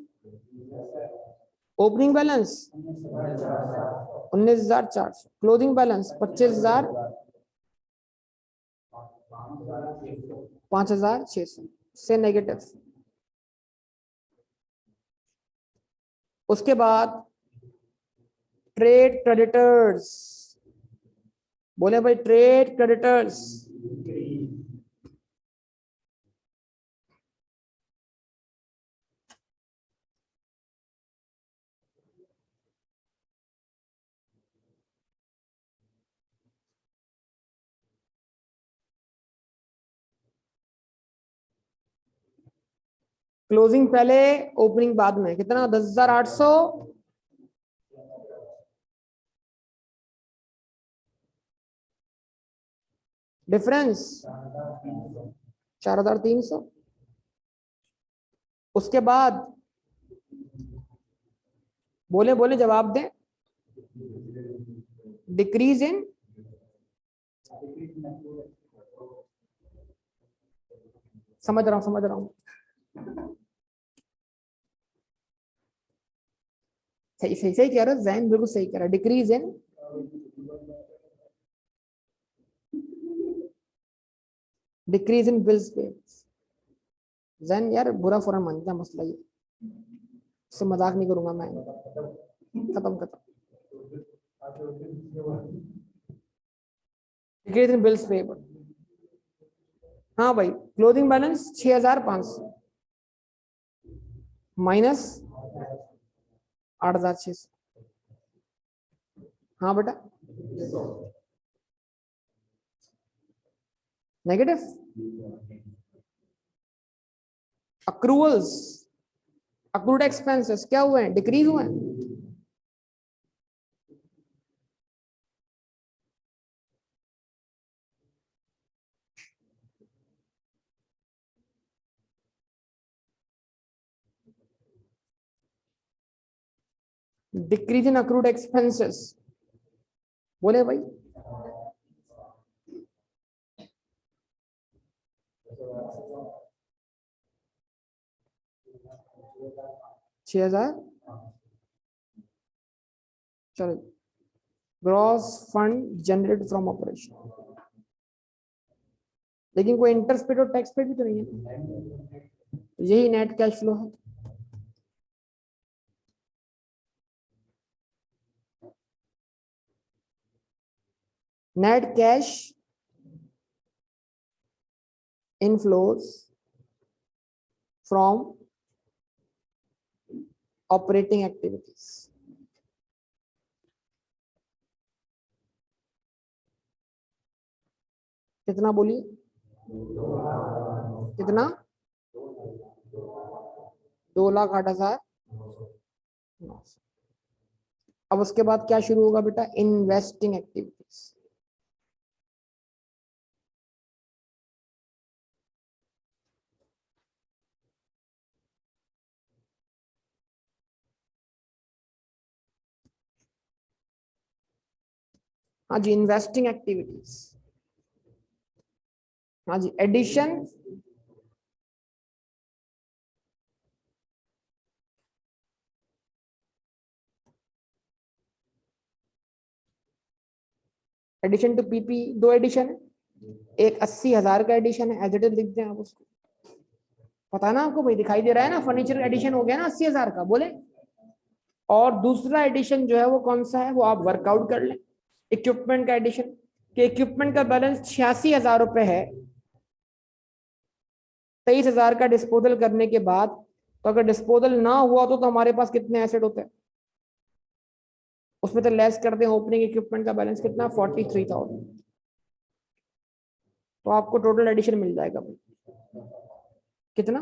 Opening balance 19,400। Closing balance 25,000, 5,600 से नेगेटिव। उसके बाद ट्रेड क्रेडिटर्स। बोले भाई ट्रेड क्रेडिटर्स। क्लोजिंग पहले, ओपनिंग बाद में, कितना? 10,800। डिफरेंस 4,300। उसके बाद बोले बोले जवाब दें। डिक्रीज इन, समझ रहा हूं। सही सही सही कह रहा है जैन, बिल्कुल सही कह रहा है। Decrease in, decrease in bills पे। जैन यार बुरा फौरन मानता है, मसला ये, इससे मजाक नहीं करूंगा मैं। खत्म खत्म। डिक्रीज इन बिल्स पे। हाँ भाई, क्लोजिंग बैलेंस 6,500 माइनस 8,600। हाँ बेटा, नेगेटिव। अक्रूवल्स, अक्रूड एक्सपेंसेस क्या हुए हैं, डिक्रीज हुए हैं। Decrease in accrued expenses. बोले भाई 6,000। चलो, gross fund generate from operation. लेकिन कोई इंटरेस्ट पेड और टैक्स पेड भी तो नहीं है, यही नेट कैश फ्लो है। Net cash inflows from operating activities. कितना बोलिए, कितना? 2,08,900। अब उसके बाद क्या शुरू होगा बेटा? Investing activities. हाँ जी, इन्वेस्टिंग एक्टिविटीज। हाँ जी, एडिशन एडिशन टू पीपी। दो एडिशन है, एक 80,000 का एडिशन है, एज इट इज लिख दें आप उसको। पता है ना आपको भाई, दिखाई दे रहा है ना, फर्नीचर एडिशन हो गया ना 80,000 का, बोले। और दूसरा एडिशन जो है वो कौन सा है, वो आप वर्कआउट कर लें। इक्विपमेंट का एडिशन, कि इक्विपमेंट का बैलेंस 86,000 रुपए है, 23,000 का डिस्पोजल करने के बाद। तो अगर डिस्पोजल ना हुआ तो हमारे पास कितने एसेट होते हैं? उसमें तो लेस कर दें, ओपनिंग इक्विपमेंट का बैलेंस कितना? 43,000। तो आपको टोटल एडिशन मिल जाएगा भाई, कितना?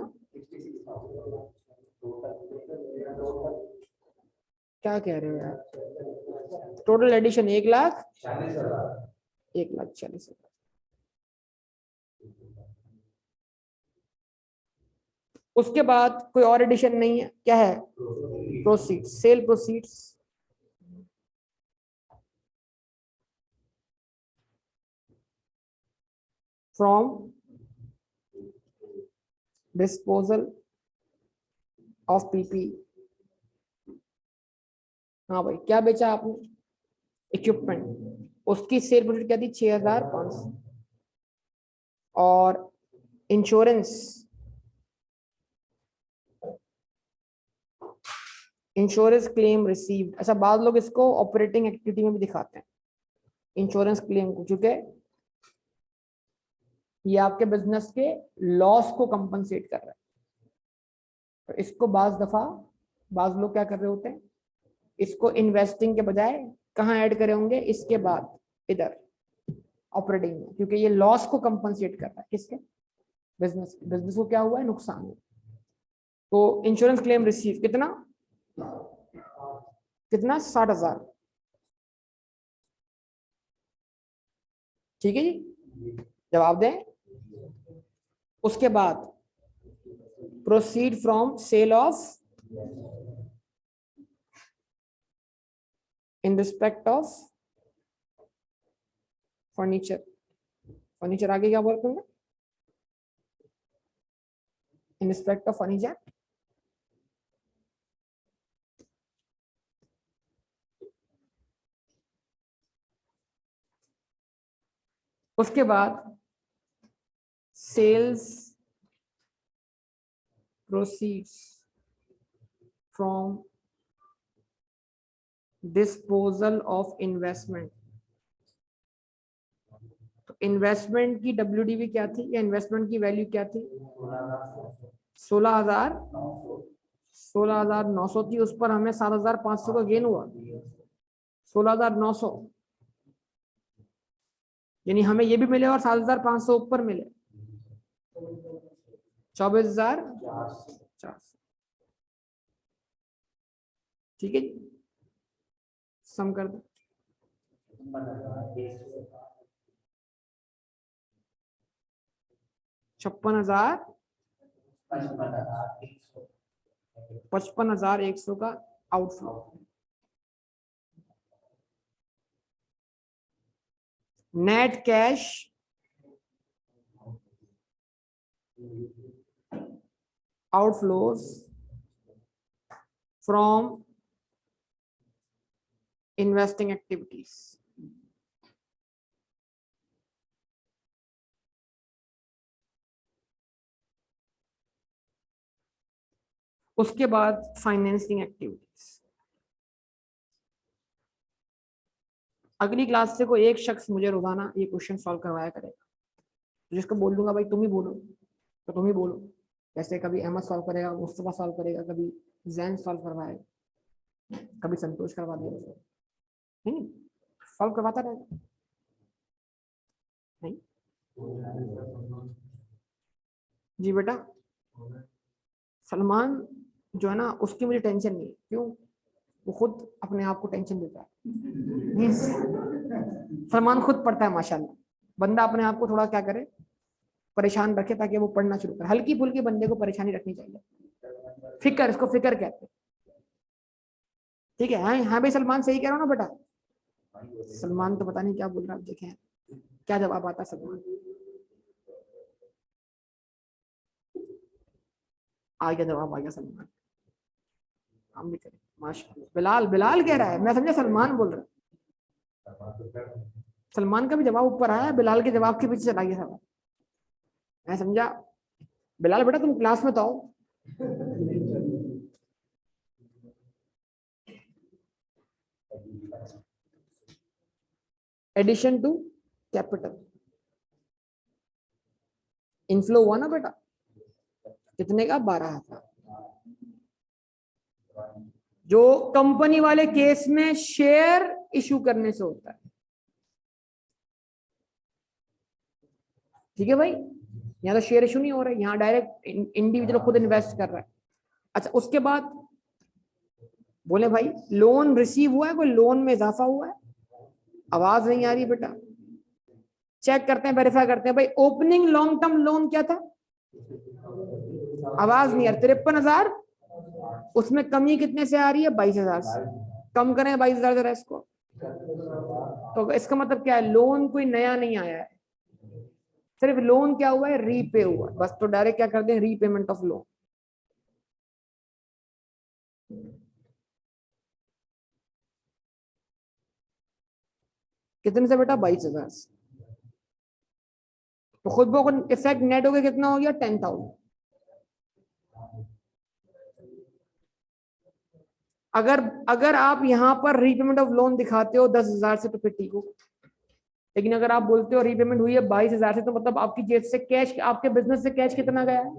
क्या कह रहे हो यार? Total addition 1,40,000। उसके बाद कोई और एडिशन नहीं है, क्या है? Proceed, sale proceeds from disposal of PP. हाँ भाई, क्या बेचा आपने? इक्विपमेंट। उसकी सेल प्रोसीड क्या थी? 6,500। और इंश्योरेंस, इंश्योरेंस क्लेम रिसीव्ड। अच्छा, बाद लोग इसको ऑपरेटिंग एक्टिविटी में भी दिखाते हैं, इंश्योरेंस क्लेम को, क्योंकि ये आपके बिजनेस के लॉस को कंपनसेट कर रहा है। तो इसको बाज लोग क्या कर रहे होते हैं, इसको इन्वेस्टिंग के बजाय कहाँ ऐड करे होंगे? इसके बाद इधर ऑपरेटिंग में, क्योंकि ये लॉस को कंपनसेट कर रहा है। किसके? बिजनेस को क्या हुआ है? नुकसान हुआ। तो इंश्योरेंस क्लेम रिसीव कितना? 60,000। ठीक है जी, जवाब दें। उसके बाद proceed from sale of in respect of furniture. Furniture आगे क्या वर्क होगा? In respect of furniture. उसके बाद sales proceeds from disposal of investment. तो इन्वेस्टमेंट की WDV क्या थी, या इन्वेस्टमेंट की वैल्यू क्या थी? 16,900 थी। उस पर हमें 7,500 का गेन हुआ, 16,900। यानी हमें ये भी मिले और 7,500 ऊपर मिले, 24,400। ठीक है जी, सम कर दो। 55,100 का outflow. Net cash outflows from investing activities. उसके बाद फाइनेंसिंग एक्टिविटीज। अगली क्लास से कोई एक शख्स मुझे रोजाना ये क्वेश्चन सॉल्व करवाया करेगा, तो जिसको बोल दूंगा भाई तुम ही बोलो तो तुम ही बोलो। जैसे कभी अहमद सॉल्व करेगा, मुस्तफा सॉल्व करेगा, कभी जैन सॉल्व करवाएगा, कभी संतोष करवा देगा, नहीं सॉल्व करवाता रहेगा। नहीं जी बेटा, सलमान जो है ना उसकी मुझे टेंशन नहीं है। क्यों? वो खुद अपने आप को टेंशन देता है। सलमान खुद पढ़ता है माशाल्लाह। बंदा अपने आप को थोड़ा क्या करे, परेशान रखे ताकि वो पढ़ना शुरू करे। हल्की फुल्की बंदे को परेशानी रखनी चाहिए। फिक्र, इसको फिक्र कहते हैं। ठीक है? हाँ हाँ भाई सलमान सही कह रहा हूँ ना बेटा? सलमान तो पता नहीं क्या बोल रहा है, देखें क्या जवाब आता है सलमान। आ गया जवाब, आ गया सलमान। हम भी करें माशाल्लाह। बिलाल, बिलाल कह रहा है, मैं समझा सलमान बोल रहा है। सलमान का भी जवाब ऊपर आया, बिलाल के जवाब के पीछे चला गया सवाल। मैं समझा बिलाल बेटा तुम क्लास में तो आओ। एडिशन टू कैपिटल, इनफ्लो हुआ ना बेटा, कितने का? 12,000। जो कंपनी वाले केस में शेयर इशू करने से होता है। ठीक है भाई, यहाँ तो शेयर इशू नहीं हो रहा है, यहाँ डायरेक्ट इंडिविजुअल खुद इन्वेस्ट कर रहा है। अच्छा उसके बाद बोले भाई लोन रिसीव हुआ है, कोई लोन में इजाफा हुआ है? आवाज नहीं आ रही बेटा। चेक करते हैं, वेरीफाई करते हैं भाई। ओपनिंग लॉन्ग टर्म लोन क्या था? आवाज नहीं आ रही। 53,000, उसमें कमी कितने से आ रही है? 22,000 से। कम करें 22,000 जरा इसको। तो इसका मतलब क्या है? लोन कोई नया नहीं आया है, सिर्फ लोन क्या हुआ है? रीपे हुआ है बस। तो डायरेक्ट क्या कर दें? Repayment of loan. कितने से बेटा? 22,000 से। तो खुद ब खुद इफेक्ट नेट हो गया, कितना हो गया? 10,000। अगर अगर आप यहाँ पर रीपेमेंट ऑफ लोन दिखाते हो 10,000 से तो फिर ठीक हो। लेकिन अगर आप बोलते हो रीपेमेंट हुई है 22,000 से, तो मतलब आपकी जेब से कैश, आपके बिजनेस से कैश कितना गया है?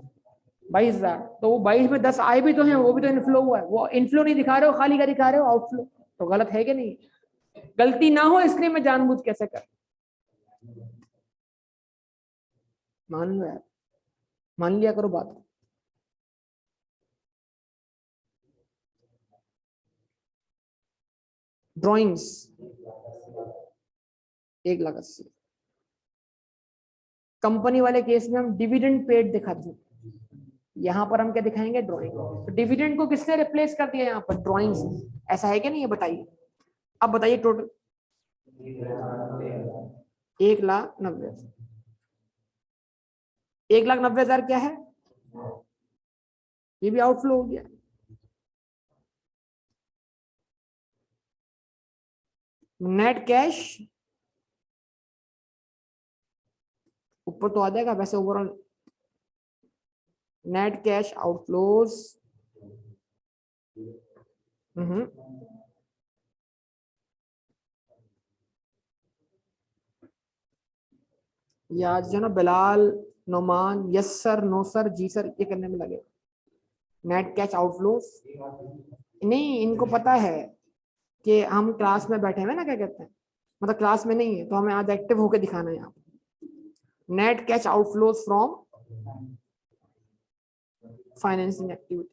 22,000। तो वो 22 में 10 आए भी तो हैं, वो भी तो इनफ्लो हुआ है। वो इनफ्लो नहीं दिखा रहे हो, खाली का दिखा रहे हो आउटफ्लो। तो गलत है कि नहीं? गलती ना हो इसलिए मैं जानबूझ कैसे कर। मान लो यार, मान लिया करो बात। ड्रॉइंग्स 1,80,000। कंपनी वाले केस में हम डिविडेंड पेड दिखाते हैं, यहाँ पर हम क्या दिखाएंगे? ड्रॉइंग। तो डिविडेंड को किसने रिप्लेस कर दिया यहाँ पर? ड्रॉइंग से। ऐसा है कि नहीं? ये बताइए। अब बताइए टोटल 1,90,000। 1,90,000 क्या है? ये भी आउटफ्लो हो गया। नेट कैश ऊपर तो आ जाएगा वैसे ओवरऑल। नेट कैश आउटफ्लोज, ये आज जो ना Bilal, Noman, yes sir, no sir, जी सर, ये करने में लगे। नेट कैश आउटफ्लोज नहीं, इनको पता है कि हम क्लास में बैठे हुए ना, क्या कहते हैं, मतलब क्लास में नहीं है तो हमें आज एक्टिव होकर दिखाना है यहाँ। Net cash outflows from financing activities.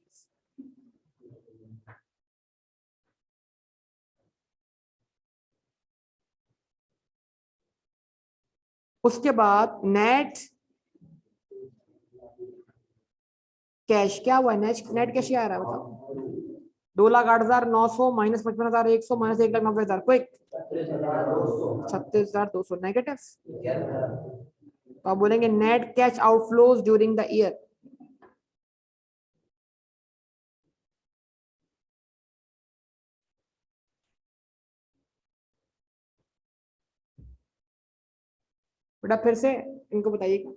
उसके बाद नेट कैश क्या हुआ? नेट कैश क्या आ रहा है बताओ? 2,08,900 माइनस 55,100 माइनस 1,90,000। Quick 36,200 negative. तो आप बोलेंगे net cash outflows during the year. बेटा फिर से इनको बताइएगा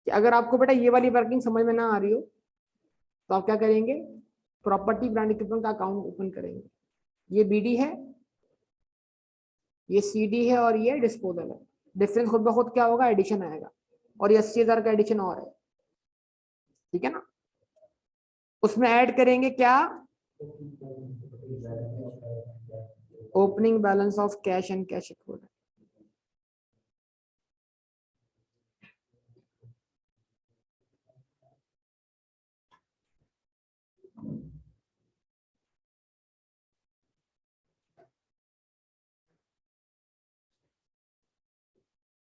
कि अगर आपको बेटा ये वाली वर्किंग समझ में ना आ रही हो तो आप क्या करेंगे? प्रॉपर्टी ब्रांड इक्विपमेंट का अकाउंट ओपन करेंगे। ये बीडी है, ये सीडी है और ये डिस्पोजल है। डिफरेंस खुद ब खुद क्या होगा, एडिशन आएगा, और ये 80,000 का एडिशन और है, ठीक है ना। उसमें ऐड करेंगे क्या, opening balance of cash and cash equivalent.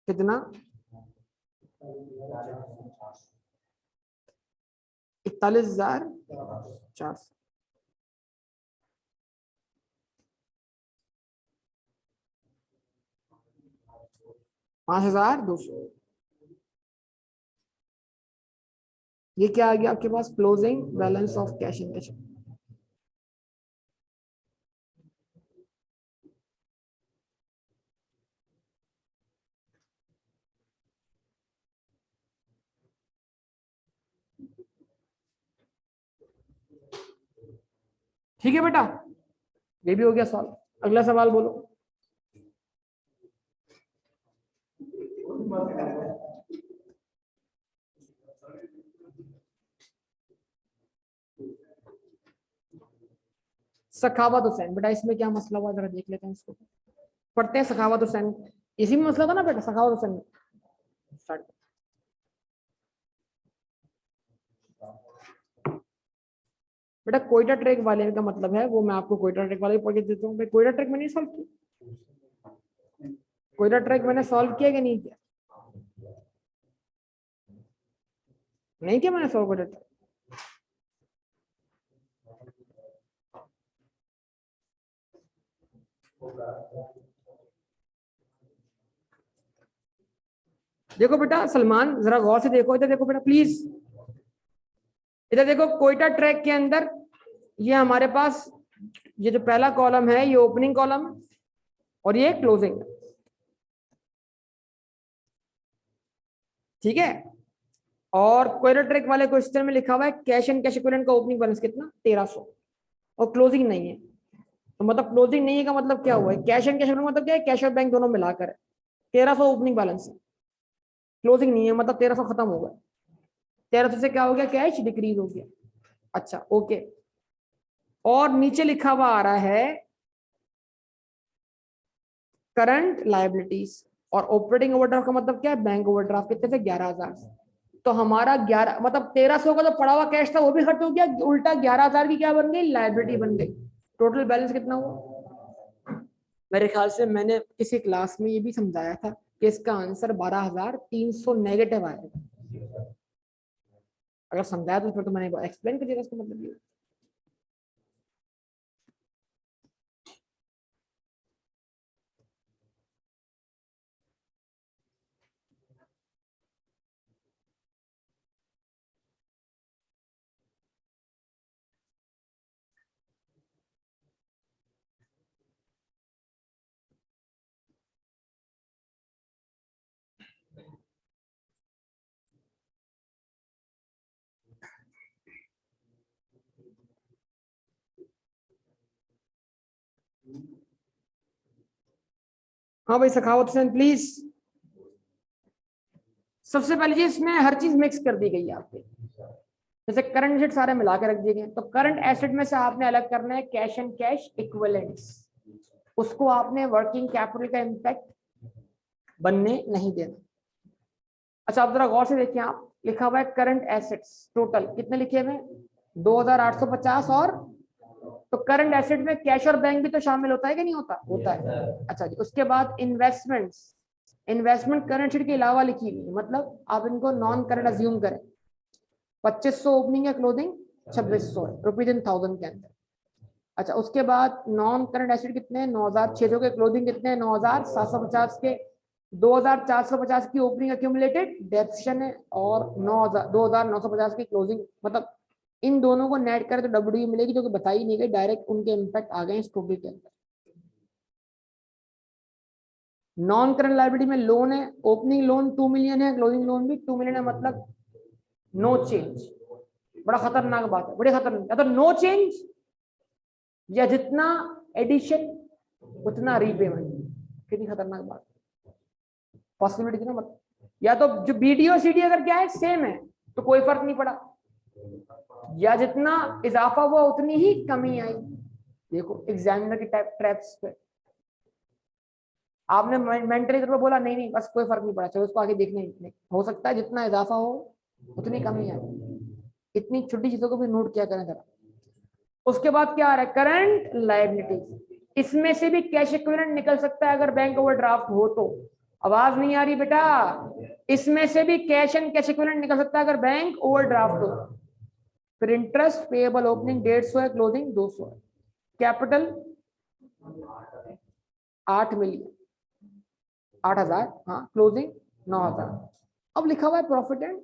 कितना, 41,400, 5,200। ये क्या आ गया आपके पास, closing balance of cash and cash. ठीक है बेटा, ये भी हो गया सवाल। अगला सवाल बोलो। सखावत हुसैन, बेटा इसमें क्या मसला हुआ जरा देख लेते हैं इसको, पढ़ते हैं। सखावत हुसैन, इसी में मसला था ना बेटा, सखावत हुसैन में। स्टार्ट। बेटा कोयटा ट्रैक वाले का मतलब है वो, मैं आपको कोयटा ट्रैक वाले पढ़ के देता हूँ। कोयटा ट्रैक मैंने सॉल्व किया, कोयटा ट्रैक मैंने सॉल्व किया कि नहीं किया, नहीं किया मैंने सॉल्व कोयटा ट्रैक। देखो बेटा सलमान, जरा गौर से देखो, इधर देखो बेटा प्लीज, इधर देखो। कोयटा ट्रैक के अंदर ये हमारे पास ये जो पहला कॉलम है ये ओपनिंग कॉलम है और ये क्लोजिंग है, ठीक है। और कोयटा ट्रैक वाले क्वेश्चन में लिखा हुआ है कैश एंड कैश इक्विवेलेंट का ओपनिंग बैलेंस कितना, 1300, और क्लोजिंग नहीं है। तो मतलब क्लोजिंग नहीं है का मतलब क्या हुआ है, कैश एंड कैश इक्विवेलेंट मतलब क्या है, कैश और बैंक दोनों मिलाकर है। 1300 ओपनिंग बैलेंस है, क्लोजिंग नहीं है, मतलब 1300 खत्म हो गया। 1300 से क्या हो गया, कैश डिक्रीज हो गया। अच्छा ओके, और नीचे लिखा हुआ आ रहा है करंट लायबिलिटीज, और ऑपरेटिंग ओवरड्राफ्ट का मतलब क्या है, बैंक ओवरड्राफ्ट। कितने से, 11,000। तो हमारा 11 मतलब 1300 का जो पड़ा हुआ कैश था वो भी खर्च हो गया, उल्टा 11,000 की क्या बन गई, लायबिलिटी बन गई। टोटल बैलेंस कितना हुआ, मेरे ख्याल से मैंने किसी क्लास में ये भी समझाया था कि इसका आंसर 12,300 नेगेटिव आएगा। अगर समझाया तो फिर तो मैंने एक्सप्लेन कर दिया इसका मतलब ये। हाँ भाई सखावत हुसैन प्लीज। सबसे पहले चीज इसमें हर चीज मिक्स कर दी गई है आपके, जैसे करंट एसेट सारे मिला के रख दिए गए। तो करंट एसेट में से आपने अलग करना है कैश एंड कैश इक्विवेलेंट्स, उसको आपने वर्किंग कैपिटल का इंपैक्ट बनने नहीं देना। अच्छा आप जरा गौर से देखिए, आप लिखा हुआ है करंट एसेट्स टोटल कितने लिखे हुए, 2,850। और तो करंट एसेट में कैश और बैंक भी तो शामिल होता है कि नहीं होता, होता है। अच्छा जी, उसके बाद इन्वेस्टमेंट्स, इन्वेस्टमेंट करंट एसेट के अलावा लिखी हुई है, मतलब आप इनको नॉन करंट अज्यूम करें। 2500 ओपनिंग या क्लोजिंग, 2600 रुपीज इन थाउजेंड के अंदर। अच्छा उसके बाद नॉन करंट एसेट कितने, 9,600 के, क्लोजिंग कितने, 9,750 के। 2,450 की ओपनिंग एक्यूमुलेटेड डेप्शन है, और 2,950 की क्लोजिंग, मतलब इन दोनों को नेट करें तो डब्ल्यू मिलेगी, जो कि बताई नहीं गई, डायरेक्ट उनके इम्पैक्ट आ गए इस टोटल के अंदर। नॉन करंट लायबिलिटी में लोन है, ओपनिंग लोन 2 मिलियन है, क्लोजिंग लोन भी 2 मिलियन है, मतलब नो चेंज। बड़ा खतरनाक बात है, बड़ी खतरनाक, या तो नो चेंज या जितना एडिशन उतना रीपेमेंट। कितनी खतरनाक बात। पॉसिबिलिटी ना, मतलब या तो जो बीडी और सीडी अगर क्या है सेम है तो कोई फर्क नहीं पड़ा, या जितना इजाफा हुआ उतनी ही कमी आई। देखो एग्जामिनर की ट्रैप्स पे आपने मेंटली तौर पर बोला नहीं नहीं बस कोई फर्क नहीं पड़ा, चलो उसको आगे देखने नहीं, हो सकता है जितना इजाफा हो उतनी कमी आए। इतनी छोटी चीजों को भी नोट किया करें जरा। उसके बाद क्या आ रहा है, करंट लायबिलिटीज, इसमें से भी कैश इक्विवेलेंट निकल सकता है अगर बैंक ओवरड्राफ्ट हो तो। आवाज नहीं आ रही बेटा, इसमें से भी कैश एंड कैश इक्विवेलेंट निकल सकता है अगर बैंक ओवरड्राफ्ट हो। फिर इंटरेस्ट पेएबल ओपनिंग 150 है, क्लोजिंग 200 है, कैपिटल 8 मिलियन 8000, हाँ क्लोजिंग 9000। अब लिखा हुआ है प्रॉफिट एंड,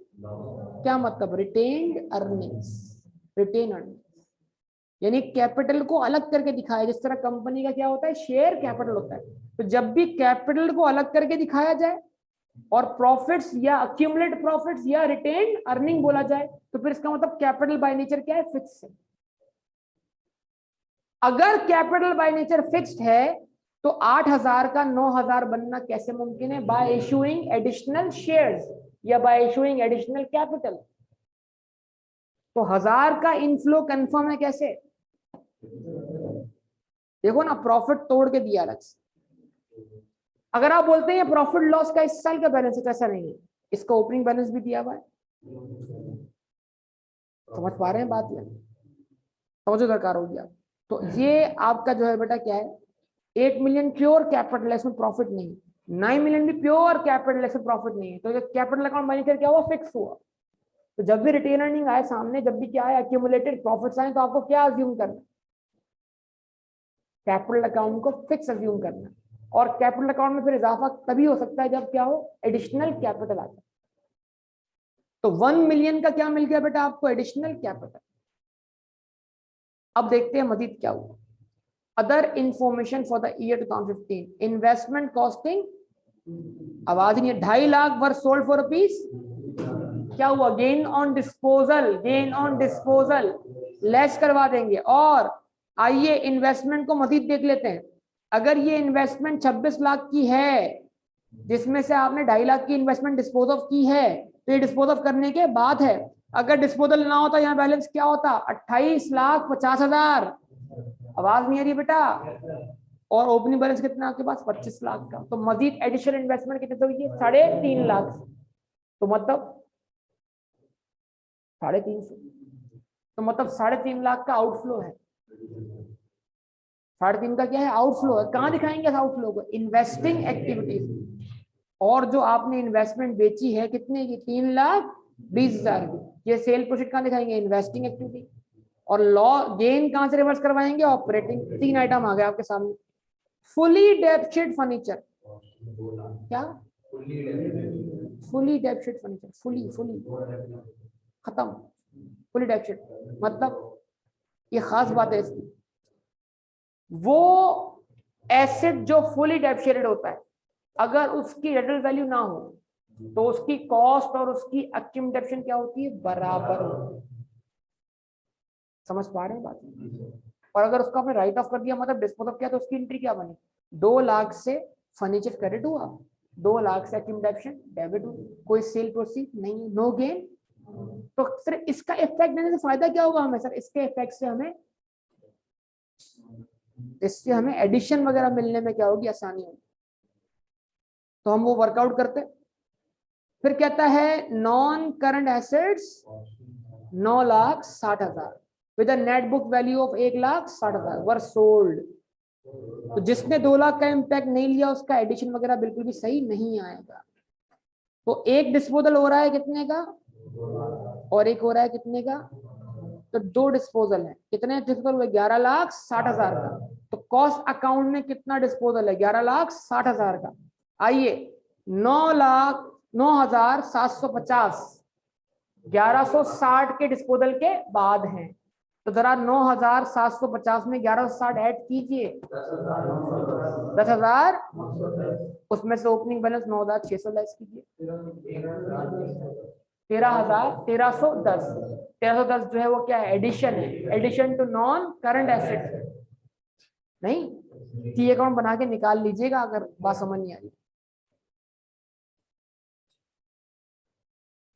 क्या मतलब, रिटेन्ड अर्निंग्स, रिटेन अर्निंग्स यानी कैपिटल को अलग करके दिखाया, जिस तरह कंपनी का क्या होता है शेयर कैपिटल होता है, तो जब भी कैपिटल को अलग करके दिखाया जाए और प्रॉफिट्स या अक्यूमुलेट प्रॉफिट्स या रिटेन्ड अर्निंग बोला जाए तो फिर इसका मतलब कैपिटल बाय नेचर क्या है, फिक्स है। अगर कैपिटल बाय नेचर फिक्स्ड है तो 8000 का 9000 बनना कैसे मुमकिन है, बाय इशूइंग एडिशनल शेयर्स या बाय इशूइंग एडिशनल कैपिटल। तो 1000 का इनफ्लो कंफर्म है कैसे, देखो ना प्रॉफिट तोड़ के दिया अलग से। अगर आप बोलते हैं प्रॉफिट लॉस का इस साल का बैलेंस है, कैसा नहीं है, इसका ओपनिंग बैलेंस भी दिया हुआ है। समझ पा रहे हैं बात, ये समझो दरकार होगी आप। तो ये आपका जो है बेटा क्या है, 8 मिलियन प्योर कैपिटल, इसमें प्रॉफिट नहीं, 9 मिलियन भी प्योर कैपिटल, इसमें प्रॉफिट नहीं है। तो जो कैपिटल अकाउंट मैनेजर क्या हुआ, फिक्स हुआ। तो जब भी रिटेन अर्निंग आए सामने, जब भी क्या है एक्यूमुलेटेड प्रॉफिट्स आए, तो आपको क्या अज्यूम करना, कैपिटल अकाउंट को फिक्स अज्यूम करना। और कैपिटल अकाउंट में फिर इजाफा तभी हो सकता है जब क्या हो, एडिशनल कैपिटल आ जाए। तो 1 मिलियन का क्या मिल गया बेटा आपको, एडिशनल कैपिटल। अब देखते हैं मजीद क्या हुआ। Other information for the year 2015, investment costing, आवाज नहीं है, 2.5 lakh were sold for rupees, क्या हुआ, gain on disposal, gain on disposal less करवा देंगे। और आइए इन्वेस्टमेंट को मजीद देख लेते हैं। अगर ये इन्वेस्टमेंट 26 लाख की है, जिसमें से आपने 2.5 लाख की इन्वेस्टमेंट डिस्पोज ऑफ की है, तो ये डिस्पोज ऑफ करने के बाद है। अगर डिस्पोजल ना होता यहाँ बैलेंस क्या होता, 28,50,000। आवाज नहीं आ रही बेटा। और ओपनिंग बैलेंस कितना आपके पास, 25 लाख का। तो मजीद एडिशनल इन्वेस्टमेंट कितने तो ये 3.5 लाख, तो मतलब 350, तो मतलब 3.5 लाख का आउटफ्लो है। 3.5 का क्या है, आउटफ्लो है। कहां दिखाएंगे आउटफ्लो को, इन्वेस्टिंग एक्टिविटीज। और जो आपने इन्वेस्टमेंट बेची है कितने की, 3,20,000 की, ये सेल प्रोसीड कहां दिखाएंगे, इन्वेस्टिंग एक्टिविटी। और लॉ गेन कहां से रिवर्स करवाएंगे, ऑपरेटिंग। 3 आइटम आ गए आपके सामने। फुली डेप्शिट फर्नीचर, क्या फुली डेप्शिट फर्नीचर, फुली फुली खत्म, फुली डेप्शिट मतलब ये खास बात है इसकी, वो एसेट जो फुली डेप्शिटेड होता है अगर उसकी रेंटल वैल्यू ना हो तो उसकी कॉस्ट और उसकी एक्यूमुलेशन क्या होती है, बराबर होती है। समझ पा रहे हैं बात। और अगर उसका आपने राइट ऑफ कर दिया, मतलब डिस्पोज ऑफ किया, तो उसकी एंट्री क्या बनी, 2 लाख से फर्नीचर क्रेडिट हुआ, 2 लाख से एक्यूमुलेशन डेबिट हुआ, कोई सेल प्रोसीड नहीं, नो गेन। तो सर इसका इफेक्ट देने से फायदा क्या होगा हमें, सर इसके इफेक्ट से हमें, इससे हमें एडिशन वगैरह मिलने में क्या होगी, आसानी होगी। तो हम वो वर्कआउट करते। फिर कहता है non current assets 9,60,000 with net book value of 1,60,000 were sold. तो जिसने 2 लाख का इम्पैक्ट नहीं लिया उसका एडिशन वगैरह बिल्कुल भी सही नहीं आएगा। तो एक डिस्पोजल हो रहा है कितने का, और एक हो रहा है कितने का, तो 2 डिस्पोजल है। कितने डिस्पोजल हुए, 11,60,000 का। तो कॉस्ट अकाउंट में कितना डिस्पोजल है, 11,60,000 का। आइए 9,0750 1160 के डिस्पोजल के बाद हैं। तो जरा 9,750 में 1160 ऐड कीजिए, 10,000, उसमें से ओपनिंग बैलेंस 9,600 लेस कीजिए, 13,1310। 1310 जो है वो क्या है, एडिशन है, addition to non current asset. नहीं टी अकाउंट बना के निकाल लीजिएगा अगर बात समझ नहीं आ रही।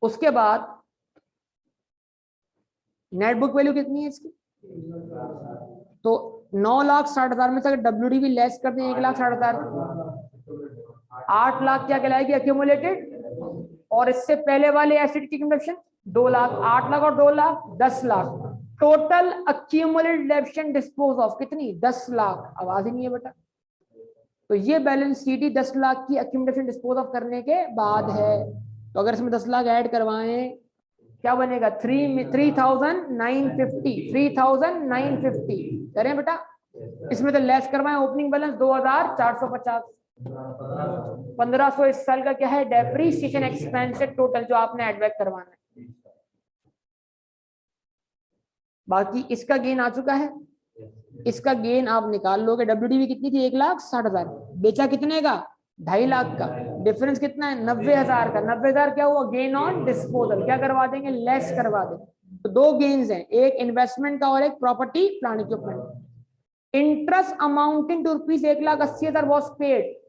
उसके बाद नेट बुक वैल्यू कितनी है इसकी, तो 9,60,000 में से अगर WD भी लेस कर दें 1,60,000, 8 लाख क्या कहलाएगी एक्यूमुलेटेड, और इससे पहले वाले एसेट की कंजप्शन 2 लाख, 8 लाख और 2 lakh 10 lakh, total accumulated डेप्शन dispose of कितनी 10 लाख। आवाज ही नहीं है बेटा। तो ये बैलेंस शीट ही 10 लाख की एक्यूमुलेशन डिस्पोज ऑफ करने के बाद है। तो अगर इसमें 10 लाख ऐड करवाएं क्या बनेगा 3,950 करें बेटा। इसमें तो लेस करवाएं ओपनिंग बैलेंस 2,450, 1,500 इस साल का क्या है डेप्रीसिएशन एक्सपेंस है टोटल जो आपने एड बैक करवाना है। बाकी इसका गेन आ चुका है, इसका गेन आप निकाल लोगे। WDV कितनी थी 1,60,000, बेचा कितने का 2.5 लाख का, डिफरेंस कितना है 90,000 का। 90,000 क्या हुआ गेन ऑन डिस्पोजल, क्या करवा देंगे लेस करवा देंगे। तो दो गेन्स हैं, एक इन्वेस्टमेंट का और एक property plant equipment. Interest amounting to rupees 1,80,000 was paid.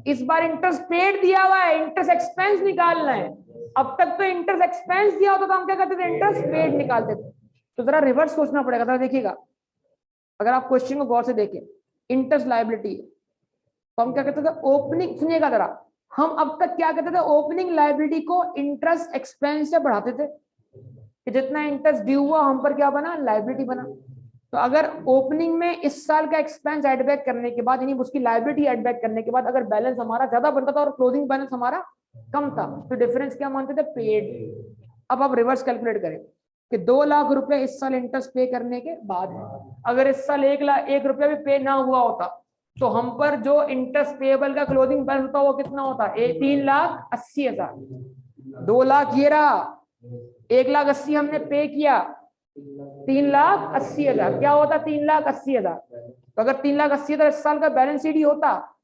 इस बार इंटरेस्ट पेड दिया हुआ है, इंटरेस्ट एक्सपेंस निकालना है। अब तक तो इंटरेस्ट एक्सपेंस दिया होता तो हम क्या करते थे इंटरेस्ट पेड निकालते थे। तो जरा रिवर्स सोचना पड़ेगा। जरा देखिएगा, अगर आप क्वेश्चन को गौर से देखें, इंटरेस्ट लायबिलिटी है तो हम क्या कहते थे ओपनिंग, सुनिएगा जरा, हम अब तक क्या कहते थे ओपनिंग लायबिलिटी को इंटरेस्ट एक्सपेंस से बढ़ाते थे कि जितना इंटरेस्ट ड्यू हुआ हम पर क्या बना लायबिलिटी बना। तो अगर ओपनिंग में इस साल का एक्सपेंस एड बैक करने के बाद यानी उसकी लायबिलिटी एड बैक करने के बाद अगर बैलेंस हमारा ज्यादा बनता था और क्लोजिंग बैलेंस हमारा कम था तो डिफरेंस क्या मानते थे पेड। अब आप रिवर्स कैलकुलेट करें कि 2 लाख रुपए इस साल इंटरेस्ट पे करने के बाद है। अगर इस साल 1 रुपया भी पे ना हुआ होता तो हम पर जो इंटरेस्ट पेएबल का क्लोजिंग बैलेंस होता वो कितना होता 3,80,000। 2 लाख ये रहा, 1,80,000 हमने पे किया, 3,80,000 क्या होता 3,80,000। तो अगर 3,80,000 इस साल का बैलेंस शीट ही होता,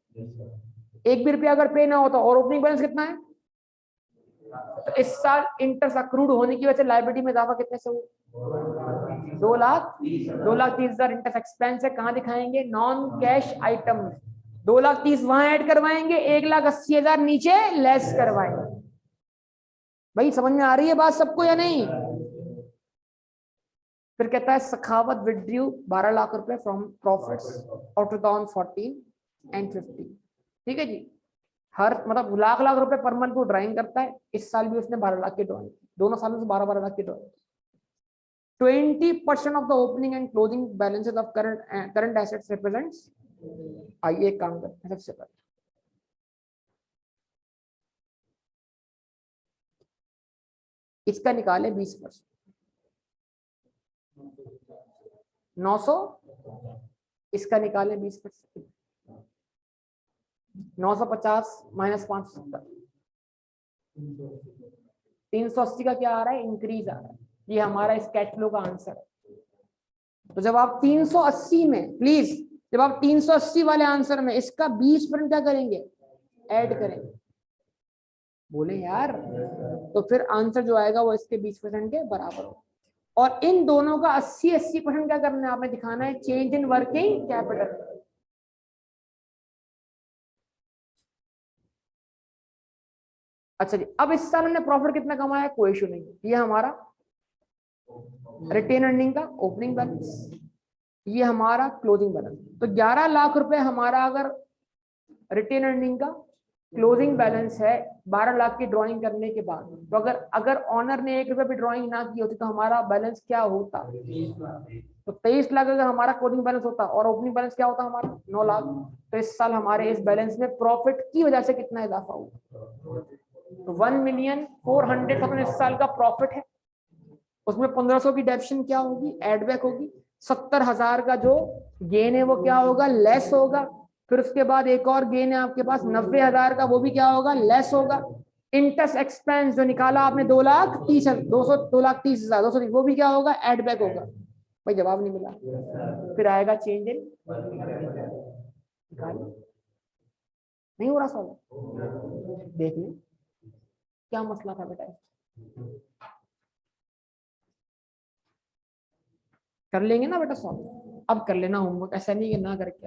1 भी रुपया अगर पे ना होता और ओपनिंग बैलेंस कितना है, तो इस साल इंटरेस्ट अक्रूड होने की वजह से लायबिलिटी में इजाफा कितने से हुआ 2,30,000 इंटरेस्ट एक्सपेंस है। कहां दिखाएंगे नॉन कैश आइटम। 2,30,000 वहां ऐड करवाएंगे, 1,80,000 नीचे लेस करवाएंगे। भाई समझ में आ रही है बात सबको या नहीं। फिर कहता है सखावत विड्रू 12 लाख रुपए फ्रॉम प्रॉफिट्स ऑफ 2014 एंड 15। ठीक है जी, हर मतलब लाख लाख रुपए पर मंथ वो ड्राइंग करता है। इस साल भी उसने 12 लाख की ड्राइंग, दोनों सालों से 12-12 लाख की drawing. 20% of the opening and closing balances of current assets represents. आइए एक काम करते हैं, सबसे पहले इसका निकाले 20%, 900, इसका निकाले 20%, 950 माइनस 570, 380 का क्या आ रहा है इंक्रीज आ रहा है। ये हमारा इस कैश फ्लो का आंसर है। तो जब आप 380 में प्लीज, जब आप 380 वाले आंसर में इसका 20% क्या करेंगे ऐड करेंगे, बोले यार, तो फिर आंसर जो आएगा वो इसके 20% के बराबर हो। और इन दोनों का 80% क्या करना है आपने दिखाना है चेंज इन वर्किंग कैपिटल। अच्छा जी, अब इस साल हमने प्रॉफिट कितना कमाया कोई इशू नहीं, ये हमारा रिटेन अर्निंग का ओपनिंग बैलेंस, ये हमारा क्लोजिंग बैलेंस। तो 11 लाख रुपए हमारा अगर रिटेन अर्निंग का क्लोजिंग बैलेंस है 12 लाख की ड्राइंग करने के बाद, तो अगर ऑनर ने 1 रुपए भी ड्राइंग ना की होती तो हमारा बैलेंस क्या होता, तो 23 लाख अगर हमारा क्लोजिंग बैलेंस होता और ओपनिंग बैलेंस क्या होता हमारा 9 लाख। तो इस साल हमारे इस बैलेंस में प्रॉफिट की वजह से कितना इजाफा हुआ, तो 1,400,000 इस साल का प्रॉफिट है। उसमें 1,500 की डेप्शन क्या होगी एड बैक होगी, 70,000 का जो गेन है वो क्या होगा लेस होगा। फिर उसके बाद एक और गेन है आपके पास 90,000 का, वो भी क्या होगा लेस होगा। इंटरेस्ट एक्सपेंस जो निकाला आपने 2,30,000 वो भी क्या होगा एड बैक होगा। भाई जवाब नहीं मिला, फिर आएगा चेंज इन, नहीं हो रहा सॉल्व, देख लें क्या मसला था बेटा। कर लेंगे ना बेटा सॉल्व, अब कर लेना होमवर्क, ऐसा नहीं कि ना करके।